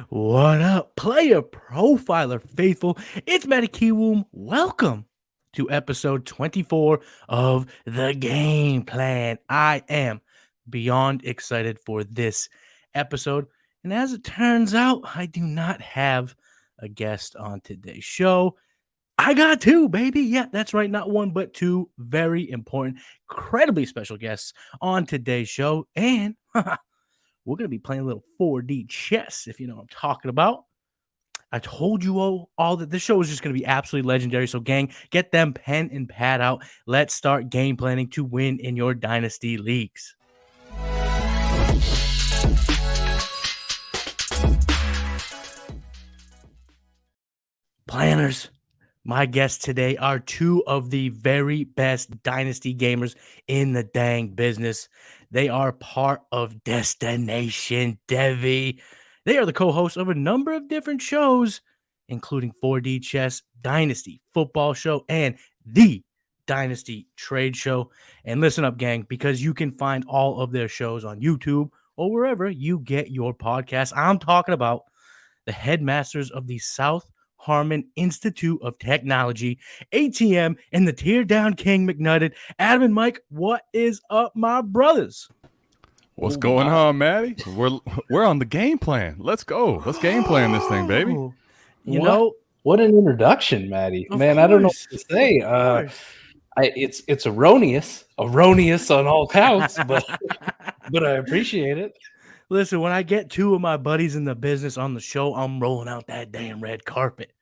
What up, player profiler faithful? It's Matty Kiwoom. Welcome to episode 24 of the game plan. I am beyond excited for this episode. And as it turns out, I do not have a guest on today's show. I got two, baby. Yeah, that's right. Not one, but two very important, incredibly special guests on today's show. And we're going to be playing a little 4D chess, if you know what I'm talking about. I told you all that this show is just going to be absolutely legendary. So, gang, get them pen and pad out. Let's start game planning to win in your dynasty leagues. Planners, my guests today are two of the very best dynasty gamers in the dang business. They are part of Destination Devi. They are the co-hosts of a number of different shows, including 4D Chess, Dynasty Football Show, and the Dynasty Trade Show. And listen up, gang, because you can find all of their shows on YouTube or wherever you get your podcasts. I'm talking about the headmasters of the South Harmon Institute of Technology, ATM, and the Tear Down King McNutted. Adam and Mike, what is up, my brothers? What's going on, Matty? We're on the game plan. Let's go. Let's game plan this thing, baby. What an introduction, Matty. Man, I don't know what to say. It's erroneous on all counts, but I appreciate it. Listen, when I get two of my buddies in the business on the show, I'm rolling out that damn red carpet.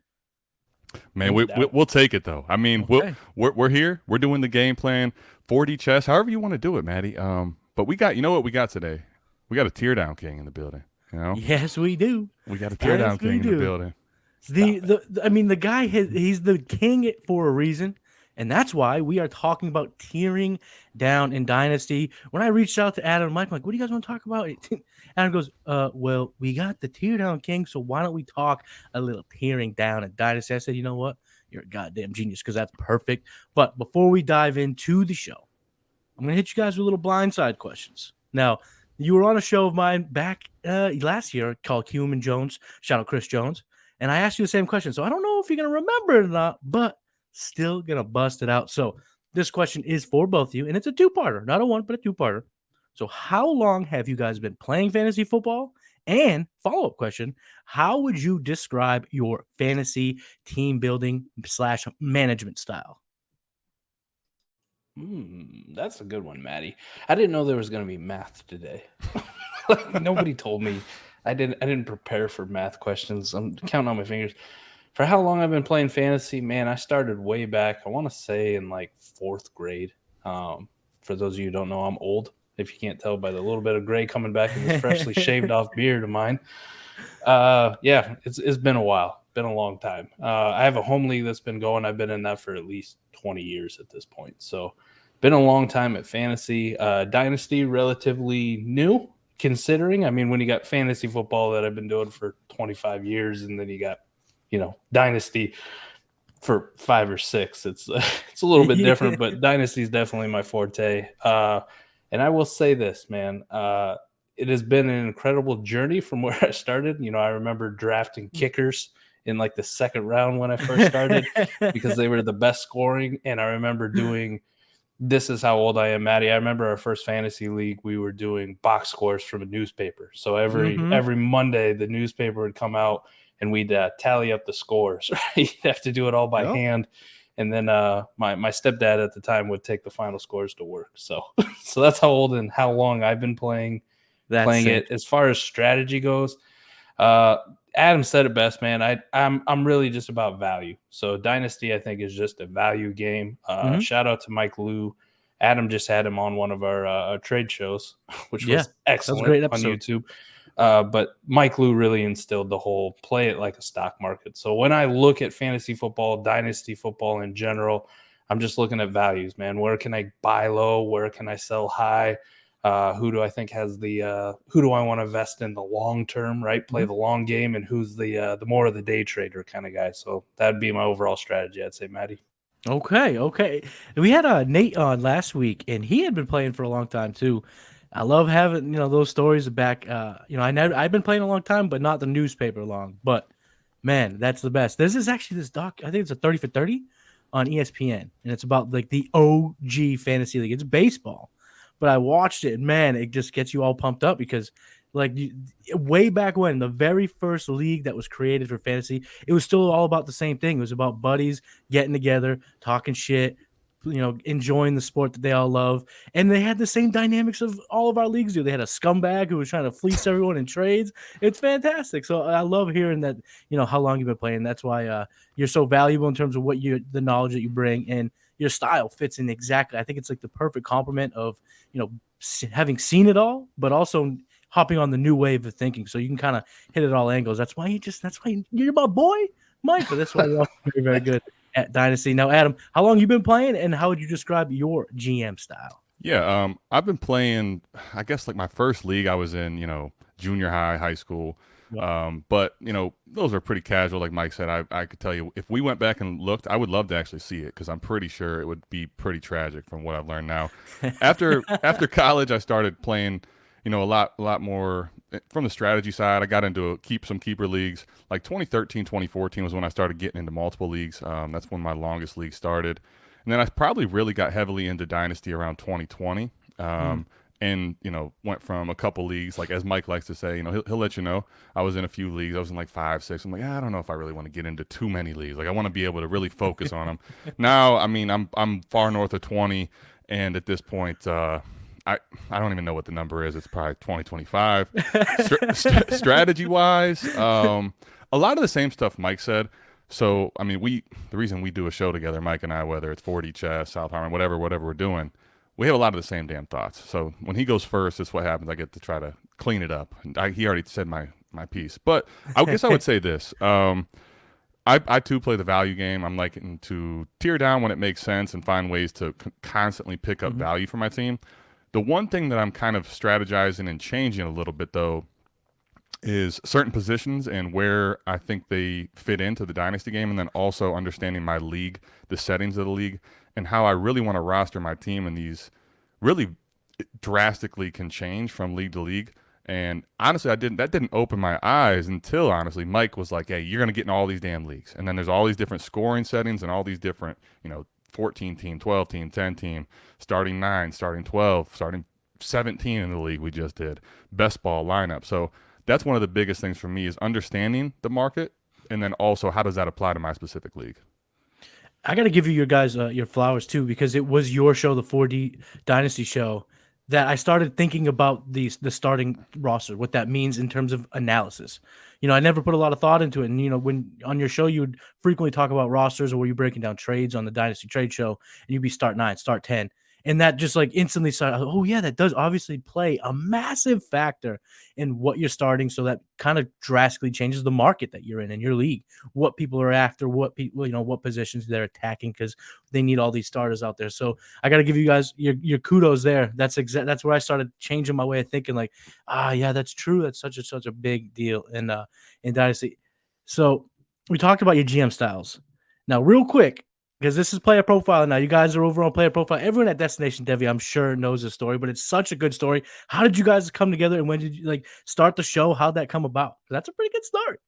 Man, we'll take it though. I mean, okay. we're here. We're doing the game plan, 4D chess, however you want to do it, Matty. But we got, you know what we got today? We got a tear down king in the building. You know? Yes, we do. We got a tear down king in the building. The guy he's the king for a reason. And that's why we are talking about tearing down in Dynasty. When I reached out to Adam and Mike, I'm like, what do you guys want to talk about? Adam goes, well, we got the tear down king, so why don't we talk a little tearing down in Dynasty? I said, you know what? You're a goddamn genius because that's perfect. But before we dive into the show, I'm going to hit you guys with little blindside questions. Now, you were on a show of mine back last year called Kiwoom and Jones. Shout out Chris Jones. And I asked you the same question. So I don't know if you're going to remember it or not, but still gonna bust it out. So this question is for both of you, and it's a two-parter, not a one, but a two-parter. So how long have you guys been playing fantasy football? And follow-up question, how would you describe your fantasy team building / management style? That's a good one, Matty. I didn't know there was going to be math today. Nobody told me. I didn't prepare for math questions. I'm counting on my fingers. For how long I've been playing fantasy, man, I started way back, I want to say in like 4th grade. For those of you who don't know, I'm old, if you can't tell by the little bit of gray coming back in this freshly shaved off beard of mine. It's been a while, been a long time. I have a home league that's been going. I've been in that for at least 20 years at this point. So been a long time at fantasy. Dynasty, relatively new, considering. I mean, when you got fantasy football that I've been doing for 25 years, and then you got Dynasty for 5 or 6. It's a little bit different, but Dynasty is definitely my forte. And I will say this, man, it has been an incredible journey from where I started. I remember drafting kickers in like the 2nd round when I first started because they were the best scoring. And I remember this is how old I am, Matty. I remember our first fantasy league, we were doing box scores from a newspaper. So every Monday, the newspaper would come out and we'd tally up the scores. Right? You'd have to do it all by hand. And then my stepdad at the time would take the final scores to work. So that's how old and how long I've been playing it. As far as strategy goes, Adam said it best, man. I'm really just about value. So Dynasty, I think, is just a value game. Shout out to Mike Liu. Adam just had him on one of our trade shows, which was excellent. That was a great episode on YouTube. But Mike Liu really instilled the whole play it like a stock market. So when I look at fantasy football, dynasty football in general, I'm just looking at values, man. Where can I buy low? Where can I sell high? Who do I think has who do I want to invest in the long term, right? Play the long game, and who's the more of the day trader kind of guy. So that'd be my overall strategy, I'd say, Matty. Okay. We had Nate on last week, and he had been playing for a long time too. I love having those stories back. I've been playing a long time, but not the newspaper long. But man, that's the best. This is actually this doc. I think it's a 30 for 30 on ESPN, and it's about like the OG fantasy league. It's baseball, but I watched it, and man, it just gets you all pumped up because way back when the very first league that was created for fantasy, it was still all about the same thing. It was about buddies getting together, talking shit, enjoying the sport that they all love. And they had the same dynamics of all of our leagues do. They had a scumbag who was trying to fleece everyone in trades. It's fantastic. So I love hearing that, how long you've been playing. That's why you're so valuable in terms of the knowledge that you bring, and your style fits in exactly. I think it's like the perfect complement of, having seen it all, but also hopping on the new wave of thinking. So you can kind of hit it all angles. That's why you're my boy, Mike. But that's why you're very, very good at Dynasty. Now, Adam, how long you been playing, and how would you describe your GM style? Yeah, I've been playing, I guess, like my first league I was in, junior high school. But, those are pretty casual. Like Mike said, I could tell you, if we went back and looked, I would love to actually see it because I'm pretty sure it would be pretty tragic from what I've learned now. After college, I started playing, a lot more from the strategy side. I got into some keeper leagues. Like 2013, 2014 was when I started getting into multiple leagues. That's when my longest league started. And then I probably really got heavily into Dynasty around 2020. And, went from a couple leagues, like as Mike likes to say, he'll let you know. I was in a few leagues. I was in like 5, 6. I'm like, I don't know if I really want to get into too many leagues. Like I want to be able to really focus on them. Now, I mean, I'm far north of 20. And at this point, I don't even know what the number is. It's probably 2025. Strategy wise, a lot of the same stuff Mike said. So, I mean, the reason we do a show together, Mike and I, whether it's 4D Chess, South Harmon, whatever we're doing, we have a lot of the same damn thoughts. So when he goes first, that's what happens. I get to try to clean it up. And he already said my piece. But I guess I would say this. I too play the value game. I'm liking to tear down when it makes sense and find ways to constantly pick up value for my team. The one thing that I'm kind of strategizing and changing a little bit, though, is certain positions and where I think they fit into the Dynasty game, and then also understanding my league, the settings of the league, and how I really want to roster my team. And these really drastically can change from league to league. And honestly, that didn't open my eyes until, honestly, Mike was like, hey, you're going to get in all these damn leagues. And then there's all these different scoring settings and all these different, 14 team, 12 team, 10 team, starting 9, starting 12, starting 17 in the league we just did, best ball lineup. So that's one of the biggest things for me is understanding the market, and then also how does that apply to my specific league. I got to give you your guys your flowers too, because it was your show, the 4D Dynasty show, that I started thinking about the starting roster, what that means in terms of analysis. I never put a lot of thought into it. And, when on your show, you would frequently talk about rosters, or were you breaking down trades on the Dynasty Trade Show, and you'd be start 9, start 10. And that just like instantly started, oh yeah, that does obviously play a massive factor in what you're starting. So that kind of drastically changes the market that you're in your league, what people are after, what people, what positions they're attacking, because they need all these starters out there. So I got to give you guys your kudos there. That's where I started changing my way of thinking, like, yeah, that's true. That's such a big deal in Dynasty. So we talked about your GM styles. Now, real quick, because this is Player Profile now. You guys are over on Player Profile. Everyone at Destination Devi, I'm sure, knows the story, but it's such a good story. How did you guys come together, and when did you start the show? How'd that come about? That's a pretty good start.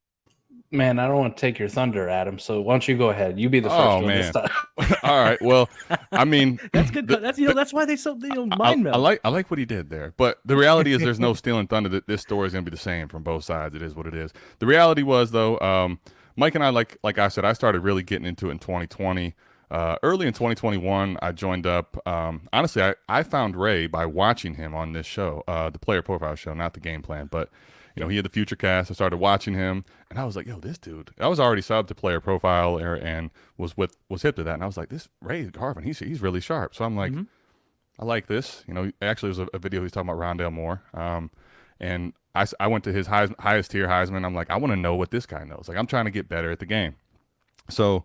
Man, I don't want to take your thunder, Adam. So why don't you go ahead? You be the first one this time. All right. Well, I mean, that's good. That's why they so mind meld. I like what he did there, but the reality is there's no stealing thunder. That this story is going to be the same from both sides. It is what it is. The reality was though, Mike and I, like I said, I started really getting into it in 2020. Early in 2021, I joined up. Honestly, I found Ray by watching him on this show, the Player Profile show, not the game plan, but he had the Future Cast. I started watching him, and I was like, yo, this dude. I was already subbed to Player Profile and was hip to that, and I was like, this Ray Garvin, he's really sharp. So I'm like, I like this. Actually, there was a video he's talking about Rondale Moore, and I went to his highest tier Heisman. I'm like, I want to know what this guy knows. Like, I'm trying to get better at the game. So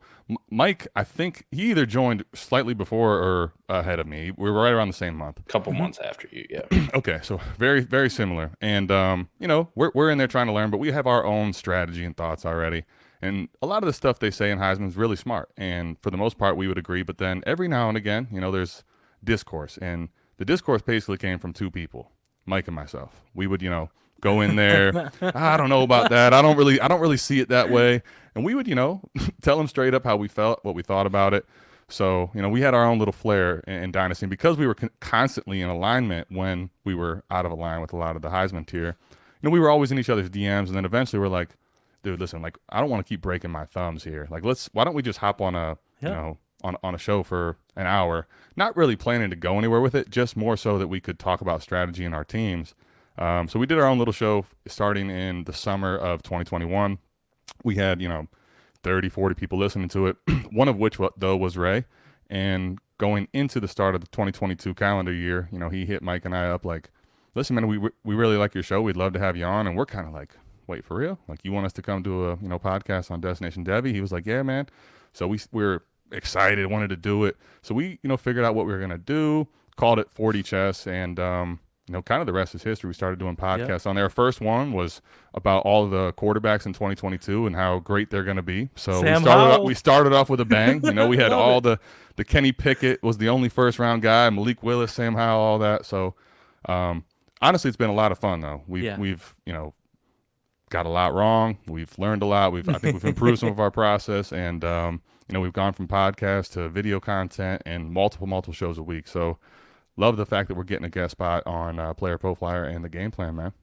Mike, I think he either joined slightly before or ahead of me. We were right around the same month. A couple months after you, yeah. Okay, so very, very similar. And, we're in there trying to learn, but we have our own strategy and thoughts already. And a lot of the stuff they say in Heisman is really smart. And for the most part, we would agree. But then every now and again, there's discourse. And the discourse basically came from two people. Mike and myself. We would, go in there. I don't know about that. I don't really see it that way. And we would, tell them straight up how we felt, what we thought about it. So, we had our own little flair in Dynasty. And because we were constantly in alignment when we were out of line with a lot of the Heisman tier, we were always in each other's DMs. And then eventually we're like, dude, listen, like, I don't want to keep breaking my thumbs here. Like, why don't we just hop on on a show for an hour, not really planning to go anywhere with it, just more so that we could talk about strategy in our teams. So we did our own little show starting in the summer of 2021. We had, 30, 40 people listening to it, one of which, though, was Ray. And going into the start of the 2022 calendar year, he hit Mike and I up like, listen, man, we really like your show. We'd love to have you on. And we're kind of like, wait, for real? Like, you want us to come do a, podcast on Destination Debbie? He was like, yeah, man. So we're excited, wanted to do it. So we, figured out what we were going to do, called it 40 Chess, and, kind of the rest is history. We started doing podcasts on there. First one was about all of the quarterbacks in 2022 and how great they're going to be. So we started off with a bang. We had all the Kenny Pickett was the only first round guy, Malik Willis, Sam Howell, all that. So honestly, it's been a lot of fun though. We've got a lot wrong. We've learned a lot. I think we've improved some of our process, and we've gone from podcast to video content and multiple shows a week. So love the fact that we're getting a guest spot on Player Profiler and the Game Plan, man.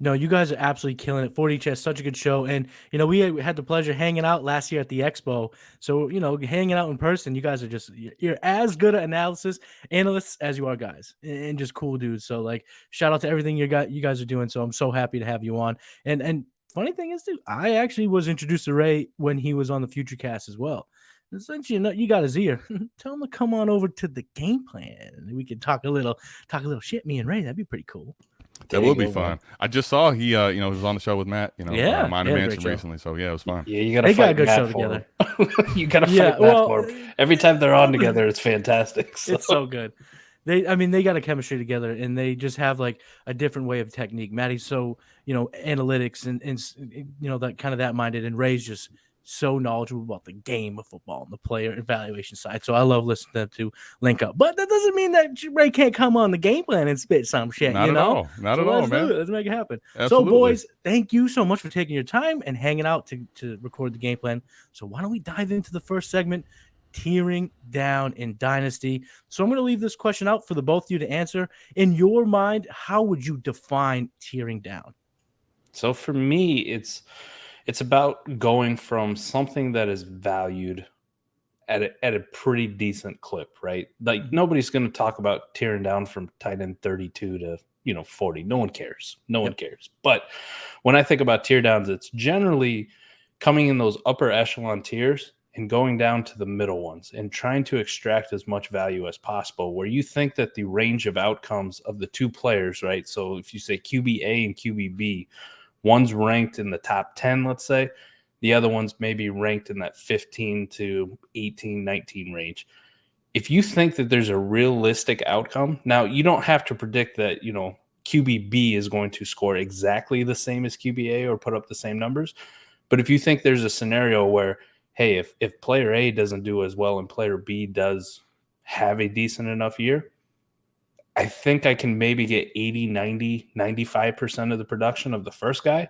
No, you guys are absolutely killing it. 40 Chess, such a good show. And, we had the pleasure hanging out last year at the Expo. So, hanging out in person, you guys are you're as good at analysts as you are guys, and just cool dudes. So, like, shout out to everything you guys are doing. So I'm so happy to have you on. And funny thing is, too, I actually was introduced to Ray when he was on the Future Cast as well. Since you got his ear, tell him to come on over to the Game Plan. We can talk a little shit, me and Ray. That'd be pretty cool. That will be fun. I just saw he was on the show with Matt, Minor Mansion recently. So yeah, it was fun. Yeah, you got to fight good Matt show for together. You got to fight Matt for him. Every time they're on together, it's fantastic. So. It's so good. They got a chemistry together, and they just have like a different way of technique. Matty's so analytics and that kind of that minded, and Ray's just so knowledgeable about the game of football and the player evaluation side. So I love listening to them to link up. But that doesn't mean that Ray can't come on the Game Plan and spit some shit. Not at all, man. Let's make it happen. Absolutely. So boys, thank you so much for taking your time and hanging out to record the Game Plan. So why don't we dive into the first segment, tiering down in Dynasty? So I'm going to leave this question out for the both of you to answer. In your mind, how would you define tiering down? So for me, it's about going from something that is valued at a pretty decent clip, right? Like nobody's going to talk about tearing down from tight end 32 to 40. No one cares. No one cares. But when I think about tear downs, it's generally coming in those upper echelon tiers and going down to the middle ones and trying to extract as much value as possible, where you think that the range of outcomes of the two players, right? So if you say QB-A and QB-B, one's ranked in the top 10, let's say. The other one's maybe ranked in that 15 to 18, 19 range. If you think that there's a realistic outcome, now you don't have to predict that, QB-B is going to score exactly the same as QB-A or put up the same numbers. But if you think there's a scenario where, hey, if player A doesn't do as well and player B does have a decent enough year, I think I can maybe get 80, 90, 95% of the production of the first guy.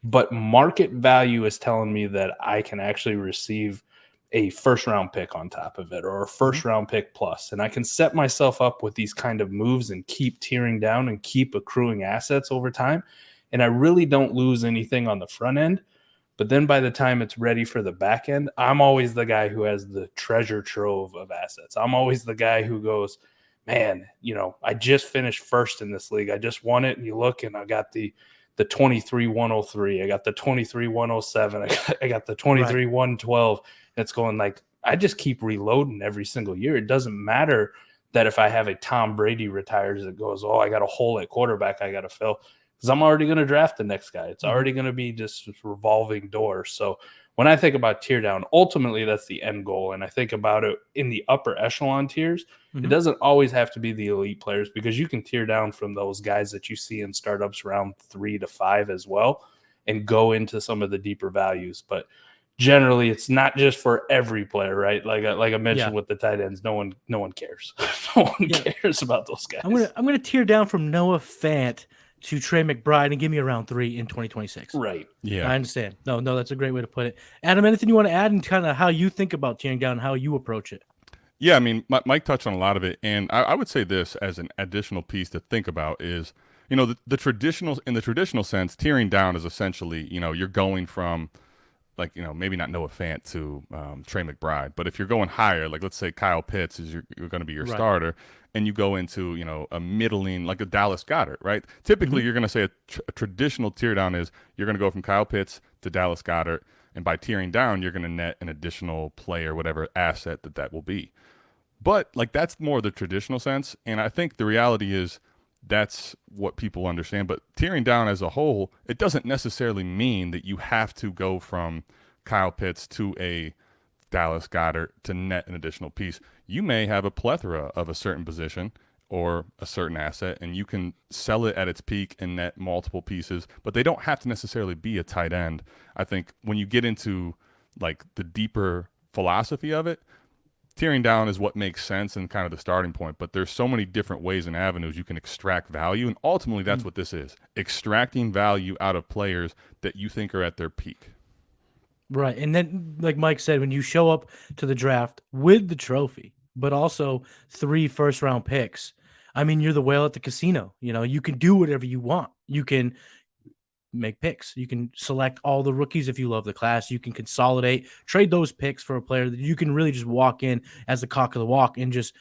But market value is telling me that I can actually receive a first-round pick on top of it or a first-round pick plus. And I can set myself up with these kind of moves and keep tearing down and keep accruing assets over time. And I really don't lose anything on the front end. But then by the time it's ready for the back end, I'm always the guy who has the treasure trove of assets. I'm always the guy who goes, man, I just finished first in this league. I just won it. And you look and I got the 23-103. I got the 23-107. I got the 23-112. It's going like, I just keep reloading every single year. It doesn't matter that if I have a Tom Brady retires, it goes, I got a hole at quarterback I got to fill, because I'm already going to draft the next guy. It's already going to be just revolving door. So when I think about tear down, ultimately that's the end goal. And I think about it in the upper echelon tiers. It doesn't always have to be the elite players, because you can tear down from those guys that you see in startups round 3 to 5 as well and go into some of the deeper values. But generally it's not just for every player, right? Like I mentioned with the tight ends, no one cares. No one cares about those guys. I'm gonna tear down from Noah Fant to Trey McBride and give me a round 3 in 2026. Right. Yeah, I understand. No, that's a great way to put it. Adam, anything you want to add and kind of how you think about tearing down and how you approach it? Yeah, I mean, Mike touched on a lot of it, and I would say this as an additional piece to think about is, the traditional sense, tearing down is essentially, you're going from, like, maybe not Noah Fant to Trey McBride, but if you're going higher, like let's say Kyle Pitts is you're going to be your starter, and you go into a middling, like a Dallas Goedert, right? Typically, you're going to say a traditional tear down is you're going to go from Kyle Pitts to Dallas Goedert, and by tearing down, you're going to net an additional player, whatever asset that will be. But like that's more the traditional sense, and I think the reality is that's what people understand. But tearing down as a whole, it doesn't necessarily mean that you have to go from Kyle Pitts to a Dallas Goedert to net an additional piece. You may have a plethora of a certain position or a certain asset, and you can sell it at its peak and net multiple pieces, but they don't have to necessarily be a tight end. I think when you get into like the deeper philosophy of it, tearing down is what makes sense and kind of the starting point, but there's so many different ways and avenues you can extract value, and ultimately that's what this is, extracting value out of players that you think are at their peak. Right, and then like Mike said, when you show up to the draft with the trophy, but also 3 first-round picks, I mean, you're the whale at the casino. You can do whatever you want. You can make picks. You can select all the rookies if you love the class. You can consolidate, trade those picks for a player that you can really just walk in as the cock of the walk and just,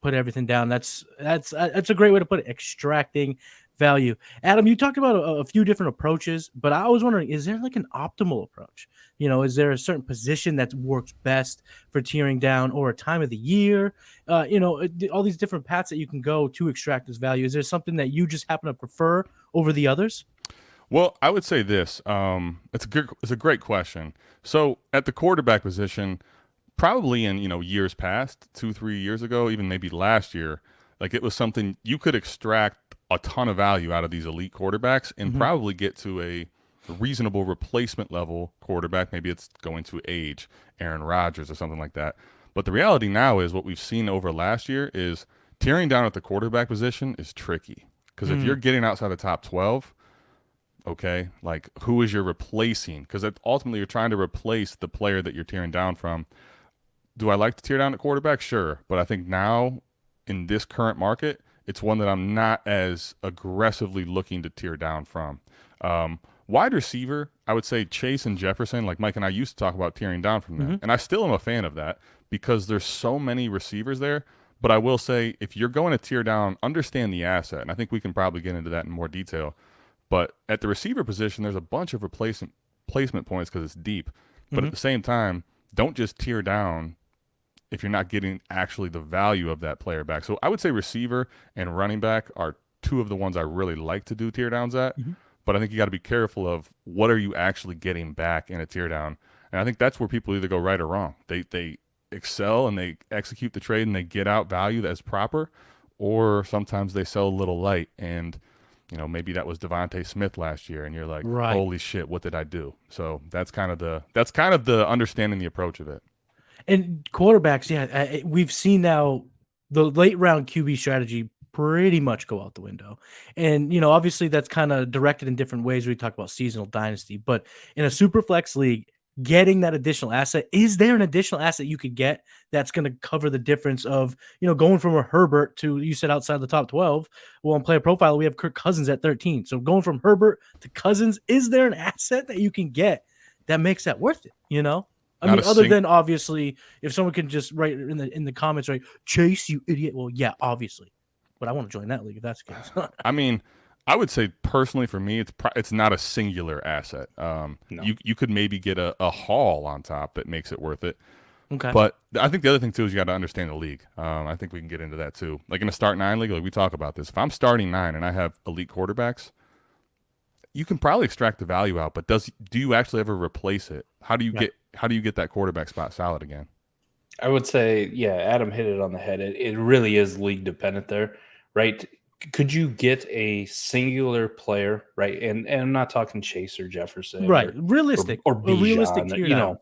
put everything down. That's a great way to put it, extracting value. Adam, you talked about a few different approaches, but I was wondering, is there like an optimal approach? Is there a certain position that works best for tearing down or a time of the year? All these different paths that you can go to extract this value. Is there something that you just happen to prefer over the others? Well, I would say this. It's a great question. So at the quarterback position, probably in years past, 2-3 years ago, even maybe last year, like it was something you could extract a ton of value out of these elite quarterbacks and probably get to a reasonable replacement level quarterback. Maybe it's going to age, Aaron Rodgers or something like that. But the reality now is what we've seen over last year is tearing down at the quarterback position is tricky because if you're getting outside the top 12. Okay, like who is you're replacing? Because ultimately you're trying to replace the player that you're tearing down from. Do I like to tear down at quarterback? Sure. But I think now in this current market, it's one that I'm not as aggressively looking to tear down from. Wide receiver, I would say Chase and Jefferson, like Mike and I used to talk about tearing down from that. And I still am a fan of that because there's so many receivers there. But I will say if you're going to tear down, understand the asset. And I think we can probably get into that in more detail. But at the receiver position, there's a bunch of placement points because it's deep. But at the same time, don't just tear down if you're not getting actually the value of that player back. So I would say receiver and running back are 2 of the ones I really like to do tear downs at. But I think you got to be careful of what are you actually getting back in a tear down. And I think that's where people either go right or wrong. They excel and they execute the trade and they get out value that's proper, or sometimes they sell a little light and maybe that was Devontae Smith last year, and you're like, holy shit, what did I do? So that's kind of the understanding the approach of it. And quarterbacks, we've seen now the late round QB strategy pretty much go out the window. And obviously that's kind of directed in different ways. We talk about seasonal dynasty, but in a super flex league, getting that additional asset, is there an additional asset you could get that's going to cover the difference of, going from a Herbert to, you said outside the top 12. Well, on player profile, we have Kirk Cousins at 13. So going from Herbert to Cousins, is there an asset that you can get that makes that worth it? I mean, other than obviously, if someone can just write in the comments, right, Chase, you idiot. Well, yeah, obviously, but I want to join that league if that's the case. I mean, I would say personally for me, it's not a singular asset. No. You could maybe get a haul on top that makes it worth it. Okay. But I think the other thing too is you got to understand the league. I think we can get into that too. Like in a start 9 league, like we talk about this. If I'm starting 9 and I have elite quarterbacks, you can probably extract the value out. But do you actually ever replace it? How do you get that quarterback spot solid again? I would say, yeah, Adam hit it on the head. It really is league dependent there, right? could you get a singular player, right? And I'm not talking Chase or Jefferson, right? Realistic or a realistic Bijan, tier you down. know.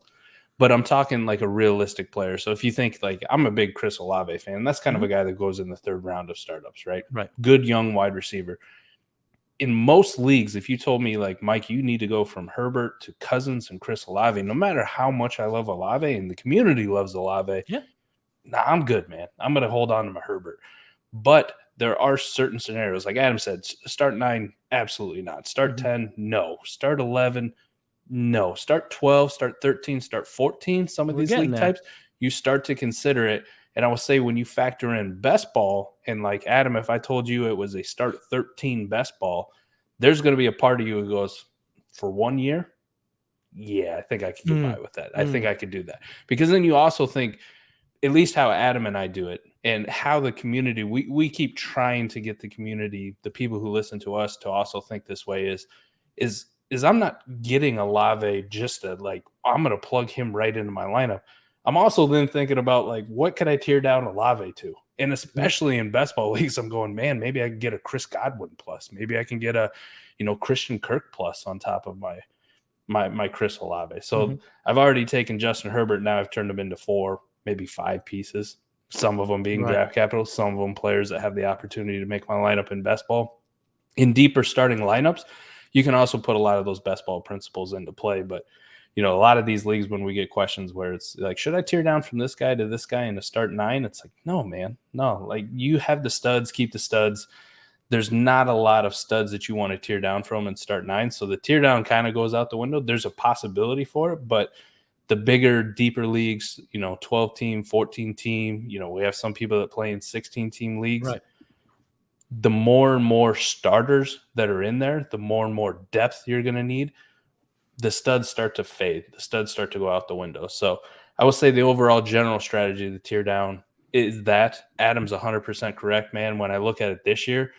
But I'm talking like a realistic player. So if you think like I'm a big Chris Olave fan, that's kind of a guy that goes in the third round of startups, right? Right. Good young wide receiver. In most leagues, if you told me like, Mike, you need to go from Herbert to Cousins and Chris Olave, no matter how much I love Olave and the community loves Olave, nah, I'm good, man. I'm going to hold on to my Herbert. But there are certain scenarios, like Adam said, start 9, absolutely not. Start 10, no. Start 11, no. Start 12, start 13, start 14. Some of these league types, you start to consider it. And I will say when you factor in best ball, and like Adam, if I told you it was a start 13 best ball, there's going to be a part of you who goes, for 1 year, yeah, I think I could get by with that. I think I could do that. Because then you also think, at least how Adam and I do it, and how the community, we keep trying to get the community, the people who listen to us, to also think this way is I'm not getting Olave just to like, I'm going to plug him right into my lineup. I'm also then thinking about like, what could I tear down Olave to? And especially in best ball leagues, I'm going, man, maybe I can get a Chris Godwin plus. Maybe I can get a, Christian Kirk plus on top of my Chris Olave. So I've already taken Justin Herbert. Now I've turned him into 4, maybe 5 pieces. Some of them being draft capital, some of them players that have the opportunity to make my lineup in best ball. In deeper starting lineups, you can also put a lot of those best ball principles into play. But, a lot of these leagues, when we get questions where it's like, should I tear down from this guy to this guy in a start 9? It's like, no, man, no. Like, you have the studs, keep the studs. There's not a lot of studs that you want to tear down from and start 9. So the tear down kind of goes out the window. There's a possibility for it, but the bigger, deeper leagues, 12 team, 14 team, we have some people that play in 16 team leagues. Right. The more and more starters that are in there, the more and more depth you're going to need. The studs start to fade. The studs start to go out the window. So I will say the overall general strategy of the tear down is that. Adam's 100% correct, man. When I look at it this year,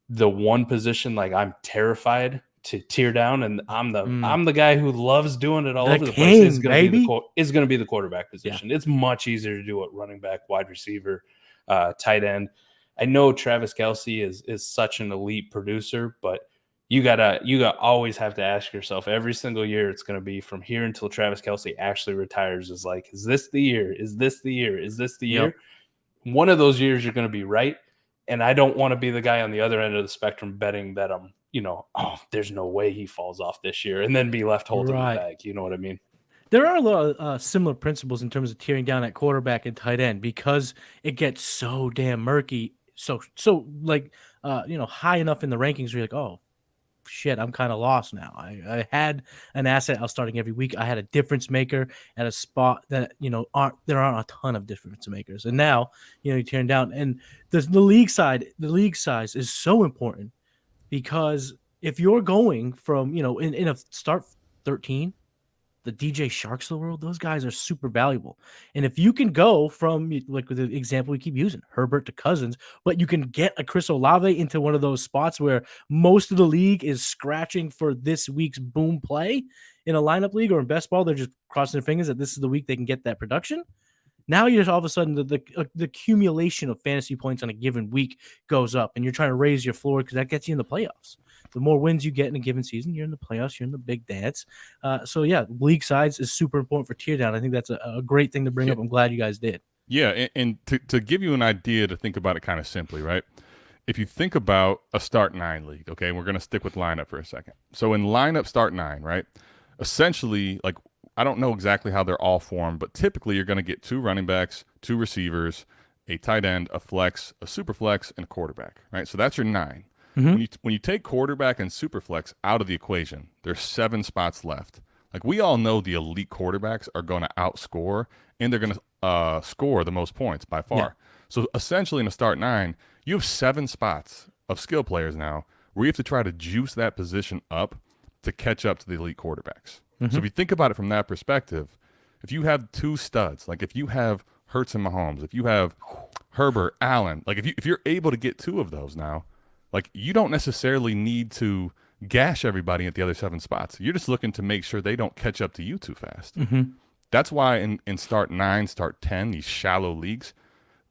the one position like I'm terrified to tear down, and I'm the guy who loves doing it all over the place. Is going to be the quarterback position. It's much easier to do it running back, wide receiver, tight end. I know Travis Kelce is such an elite producer, but you gotta always have to ask yourself every single year. It's going to be from here until Travis Kelce actually retires. Is like, is this the year? Is this the year? Is this the year? One of those years you're going to be right. And I don't want to be the guy on the other end of the spectrum betting that I'm, there's no way he falls off this year, and then be left holding the bag. You know what I mean? There are a lot of similar principles in terms of tearing down at quarterback and tight end because it gets so damn murky. So like, high enough in the rankings where you're like, oh, shit, I'm kind of lost now. I had an asset I was starting every week. I had a difference maker at a spot that, there aren't a ton of difference makers. And now, you're tearing down. And the league size is so important because if you're going from, in a start 13, the DJ Sharks of the world, those guys are super valuable. And if you can go from, like with the example we keep using, Herbert to Cousins, but you can get a Chris Olave into one of those spots where most of the league is scratching for this week's boom play in a lineup league or in best ball, they're just crossing their fingers that this is the week they can get that production. Now you're just all of a sudden the accumulation of fantasy points on a given week goes up, and you're trying to raise your floor because that gets you in the playoffs. The more wins you get in a given season, you're in the playoffs, you're in the big dance. So yeah, league size is super important for tear down. I think that's a great thing to bring up. I'm glad you guys did. Yeah, and to give you an idea to think about it kind of simply, right? If you think about a start 9 league, okay, we're going to stick with lineup for a second. So in lineup start 9, right, essentially, like, I don't know exactly how they're all formed, but typically you're going to get 2 running backs, 2 receivers, a tight end, a flex, a super flex, and a quarterback, right? So that's your 9. When you take quarterback and super flex out of the equation, there's 7 spots left. Like, we all know the elite quarterbacks are going to outscore, and they're going to score the most points by far. Yeah. So essentially in a start 9, you have 7 spots of skill players now where you have to try to juice that position up to catch up to the elite quarterbacks. So if you think about it from that perspective, if you have 2 studs, like if you have Hurts and Mahomes, if you have Herbert, Allen, like if you're able to get 2 of those now, like, you don't necessarily need to gash everybody at the other 7 spots. You're just looking to make sure they don't catch up to you too fast. That's why in start 9, start 10, these shallow leagues,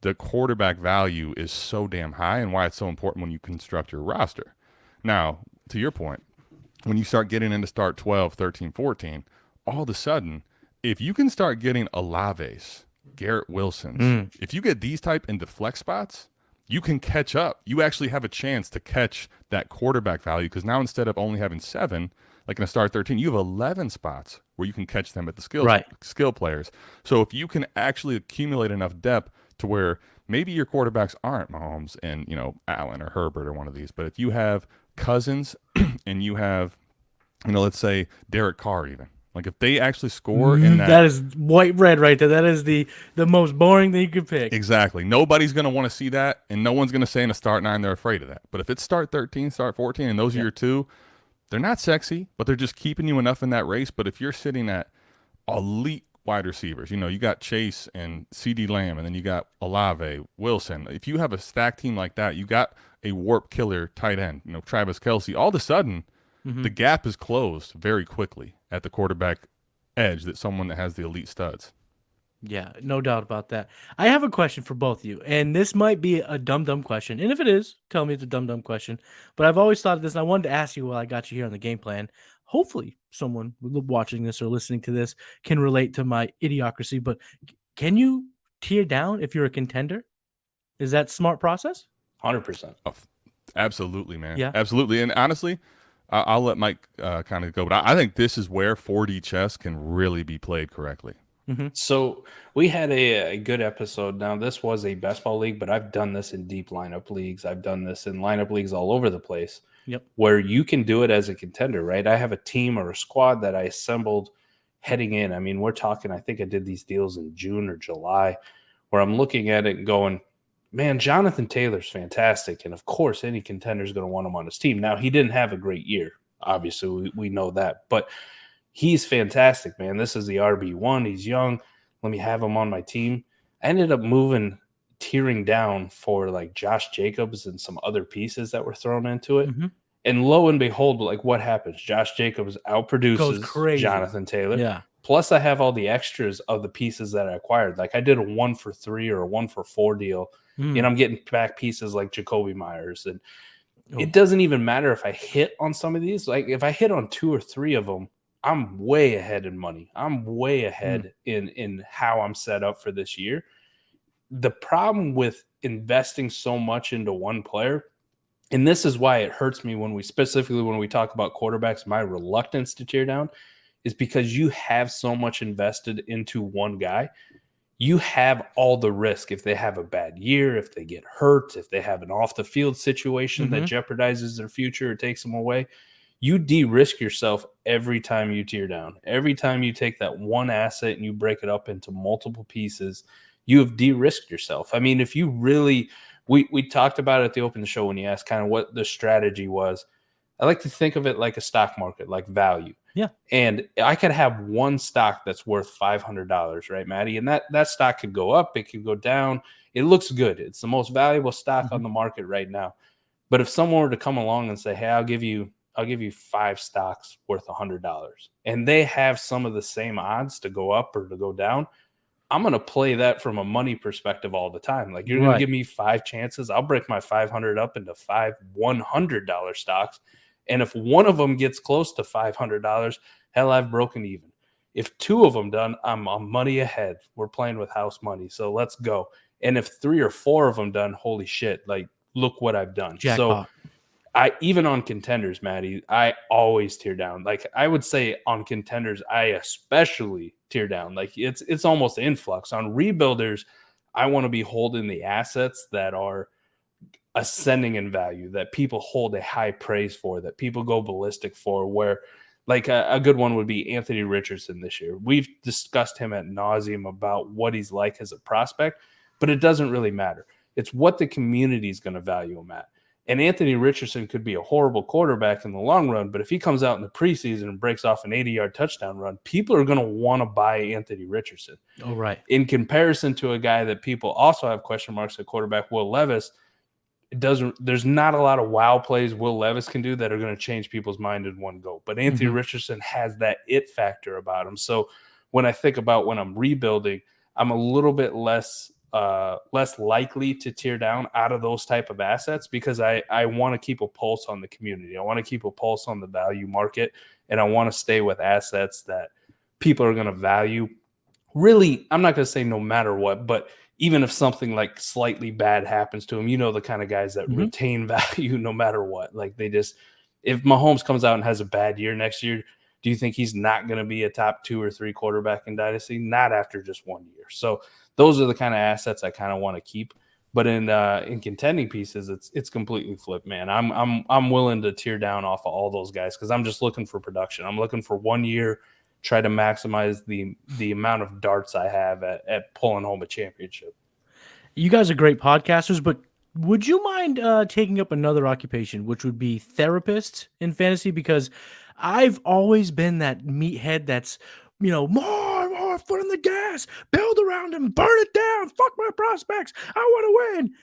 the quarterback value is so damn high and why it's so important when you construct your roster. Now, to your point, when you start getting into start 12, 13, 14, all of a sudden, if you can start getting Olaves, Garrett Wilsons, if you get these type into flex spots, you can catch up. You actually have a chance to catch that quarterback value because now instead of only having 7, like in a start 13, you have 11 spots where you can catch them at the skill players. So if you can actually accumulate enough depth to where maybe your quarterbacks aren't Mahomes and, Allen or Herbert or one of these, but if you have Cousins and you have, let's say Derek Carr even, like if they actually score in that is white bread right there. That is the most boring thing you could pick. Exactly. Nobody's going to want to see that, and no one's going to say in a start 9 they're afraid of that. But if it's start 13, start 14, and those are your 2, they're not sexy, but they're just keeping you enough in that race. But if you're sitting at elite wide receivers, you got Chase and CD Lamb, and then you got Olave, Wilson. If you have a stacked team like that, you got a warp killer tight end, Travis Kelce. All of a sudden, the gap is closed very quickly at the quarterback edge that someone that has the elite studs. Yeah, no doubt about that. I have a question for both of you, and this might be a dumb question. And if it is, tell me it's a dumb question. But I've always thought of this, and I wanted to ask you while I got you here on the game plan. Hopefully, someone watching this or listening to this can relate to my idiocracy. But can you tier down if you're a contender? Is that smart process? 100%. Oh, absolutely, man. Yeah, absolutely. And honestly, I'll let Mike kind of go, but I think this is where 4D chess can really be played correctly. So we had a good episode. Now, this was a best ball league, but I've done this in deep lineup leagues. I've done this in lineup leagues all over the place. Yep. Where you can do it as a contender, right? I have a team or a squad that I assembled heading in. I mean, we're talking, I think I did these deals in June or July, where I'm looking at it and going, man, Jonathan Taylor's fantastic. And of course, any contender is going to want him on his team. Now, he didn't have a great year. Obviously, we know that. But he's fantastic, man. This is the RB1. He's young. Let me have him on my team. I ended up tearing down for like Josh Jacobs and some other pieces that were thrown into it. And lo and behold, like what happens? Josh Jacobs outproduces Jonathan Taylor. Yeah. Plus, I have all the extras of the pieces that I acquired. Like I did a 1 for 3 or a 1 for 4 deal. And I'm getting back pieces like Jacoby Myers. And it doesn't even matter if I hit on some of these. Like if I hit on 2 or 3 of them, I'm way ahead in money. I'm way ahead in how I'm set up for this year. The problem with investing so much into one player, and this is why it hurts me when we talk about quarterbacks, my reluctance to tear down is because you have so much invested into one guy. You have all the risk if they have a bad year, if they get hurt, if they have an off the field situation that jeopardizes their future or takes them away. You de-risk yourself every time you tear down. Every time you take that one asset and you break it up into multiple pieces, you have de-risked yourself. I mean, if you really, we talked about it at the open show when you asked kind of what the strategy was. I like to think of it like a stock market, like value. Yeah. And I could have one stock that's worth $500, right, Matty? And that stock could go up. It could go down. It looks good. It's the most valuable stock on the market right now. But if someone were to come along and say, hey, I'll give you 5 stocks worth $100, and they have some of the same odds to go up or to go down, I'm going to play that from a money perspective all the time. Like you're going to give me 5 chances. I'll break my 500 up into 5 $100 stocks. And if one of them gets close to $500, hell, I've broken even. If 2 of them done, I'm money ahead. We're playing with house money. So let's go. And if 3 or 4 of them done, holy shit, like look what I've done. Jackpot. So even on contenders, Matty, I always tear down. Like I would say on contenders, I especially tear down. Like it's almost influx. On rebuilders, I want to be holding the assets that are ascending in value, that people hold a high praise for, that people go ballistic for, where like a good one would be Anthony Richardson this year. We've discussed him at nauseum about what he's like as a prospect, but it doesn't really matter. It's what the community is going to value him at. And Anthony Richardson could be a horrible quarterback in the long run, but if he comes out in the preseason and breaks off an 80-yard touchdown run, people are going to want to buy Anthony Richardson. Oh, right. In comparison to a guy that people also have question marks at quarterback, Will Levis, there's not a lot of wow plays Will Levis can do that are going to change people's mind in one go. But Anthony Richardson has that it factor about him. So when I think about when I'm rebuilding, I'm a little bit less less likely to tear down out of those type of assets, because I want to keep a pulse on the community. I want to keep a pulse on the value market, and I want to stay with assets that people are going to value. Really, I'm not going to say no matter what, but even if something like slightly bad happens to them, the kind of guys that retain value no matter what. Like if Mahomes comes out and has a bad year next year, do you think he's not going to be a top 2 or 3 quarterback in Dynasty? Not after just 1 year. So those are the kind of assets I kind of want to keep. But in contending pieces, it's completely flipped, man. I'm willing to tear down off of all those guys because I'm just looking for production. I'm looking for 1 year, try to maximize the amount of darts I have at pulling home a championship. You guys are great podcasters, but would you mind taking up another occupation, which would be therapist in fantasy? Because I've always been that meathead that's, more foot on the gas, build around him, burn it down, fuck my prospects, I want to win.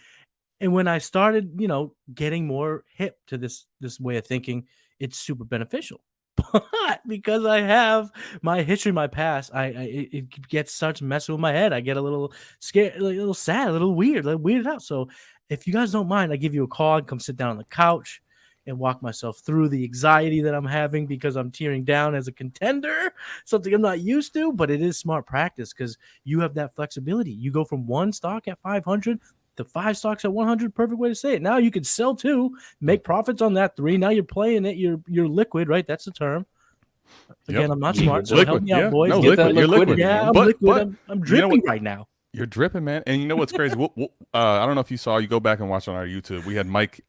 And when I started, getting more hip to this way of thinking, it's super beneficial. But because I have my history, my past, it gets such messing with my head. I get a little scared, a little sad, a little weirded out. So if you guys don't mind, I give you a call and come sit down on the couch and walk myself through the anxiety that I'm having because I'm tearing down as a contender, something I'm not used to, but it is smart practice because you have that flexibility. You go from one stock at 500 to 5 stocks at 100. Perfect way to say it. Now you can sell 2, make profits on that 3. Now you're playing it. You're liquid, right? That's the term. Again, I'm not smart, so help me out, boys. No, Get liquid. You're liquid. Yeah, I'm liquid. I'm dripping right now. You're dripping, man. And you know what's crazy? I don't know if you saw. You go back and watch on our YouTube. We had Mike.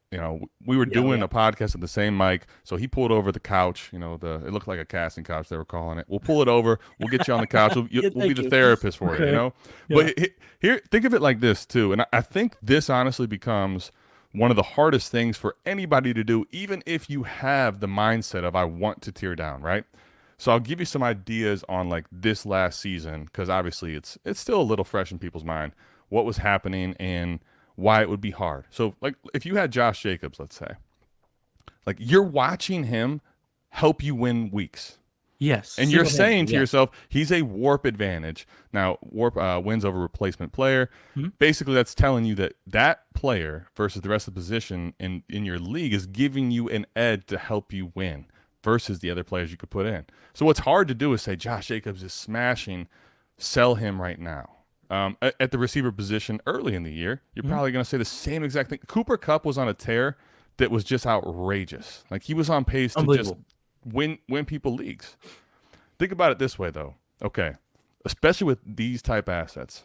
We were doing a podcast with the same mic. So he pulled over the couch. It looked like a casting couch. They were calling it. We'll pull it over. We'll get you on the couch. We'll be the therapist for it. Yeah. But here, think of it like this too. And I think this honestly becomes one of the hardest things for anybody to do, even if you have the mindset of I want to tear down, right? So I'll give you some ideas on like this last season, because obviously it's still a little fresh in people's mind, what was happening and why it would be hard. So like if you had Josh Jacobs, let's say, like you're watching him help you win weeks. Yes. And you're saying to yourself, he's a warp advantage. Now, warp wins over replacement player. Mm-hmm. Basically, that's telling you that player versus the rest of the position in your league is giving you an edge to help you win versus the other players you could put in. So what's hard to do is say, Josh Jacobs is smashing, sell him right now. At the receiver position early in the year, you're probably going to say the same exact thing. Cooper Kupp was on a tear that was just outrageous. Like he was on pace to just win people leagues. Think about it this way, though. Okay, especially with these type assets.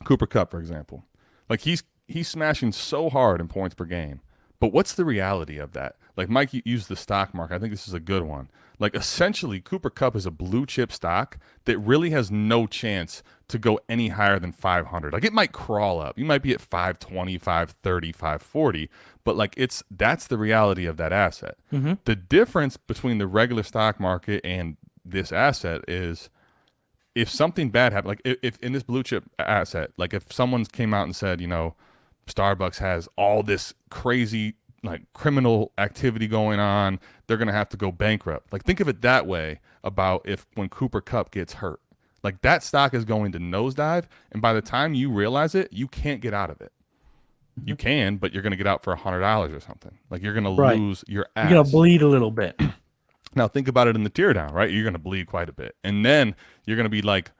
Cooper Kupp, for example. Like he's smashing so hard in points per game. But what's the reality of that? Like Mike used the stock market. I think this is a good one. Like essentially Cooper Kupp is a blue chip stock that really has no chance to go any higher than 500. Like it might crawl up. You might be at 520, 530, 540, but like that's the reality of that asset. Mm-hmm. The difference between the regular stock market and this asset is if something bad happened, like if in this blue chip asset, like if someone came out and said, Starbucks has all this crazy like criminal activity going on, they're going to have to go bankrupt. Like think of it that way about when Cooper Kupp gets hurt. Like that stock is going to nosedive, and by the time you realize it, you can't get out of it. You can, but you're going to get out for $100 or something. Like you're going to lose your ass. You're going to bleed a little bit. Now think about it in the tear down, right? You're going to bleed quite a bit. And then you're going to be like,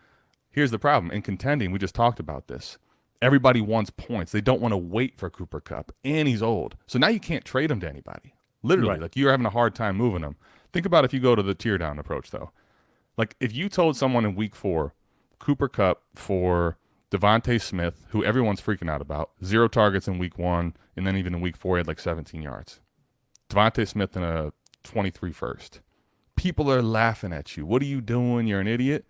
here's the problem. In contending, we just talked about this. Everybody wants points. They don't want to wait for Cooper Kupp, and he's old. So now you can't trade him to anybody. Literally, like you're having a hard time moving him. Think about if you go to the tear down approach, though. Like if you told someone in week 4, Cooper Kupp for Devontae Smith, who everyone's freaking out about, 0 targets in week 1, and then even in week 4, he had like 17 yards. Devontae Smith in a 23 first. People are laughing at you. What are you doing? You're an idiot.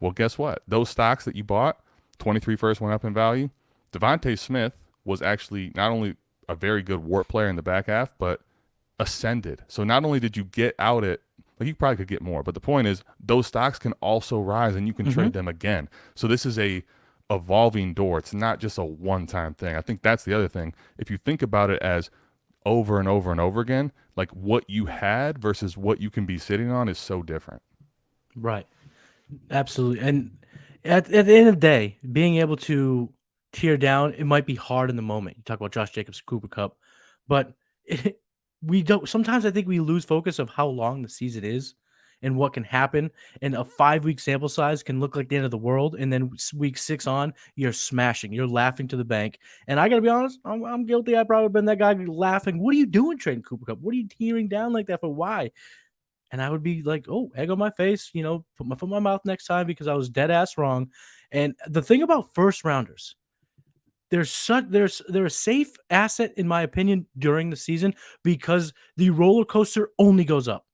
Well, guess what? Those stocks that you bought, 23 first went up in value. Devontae Smith was actually not only a very good warp player in the back half, but ascended. So not only did you get out at, like you probably could get more, but the point is those stocks can also rise and you can trade them again. So this is a evolving door. It's not just a one-time thing. I think that's the other thing. If you think about it as over and over and over again, like what you had versus what you can be sitting on is so different. Right. Absolutely. And at the end of the day, being able to tear down, it might be hard in the moment. You talk about Josh Jacobs, Cooper Kupp, but we don't. Sometimes I think we lose focus of how long the season is and what can happen. And a 5-week sample size can look like the end of the world. And then week 6 on, you're smashing, you're laughing to the bank. And I gotta be honest, I'm guilty. I probably been that guy laughing. What are you doing trading Cooper Kupp? What are you tearing down like that for? Why? And I would be like, oh, egg on my face, put my foot in my mouth next time because I was dead ass wrong. And the thing about first rounders, they're a safe asset in my opinion during the season because the roller coaster only goes up.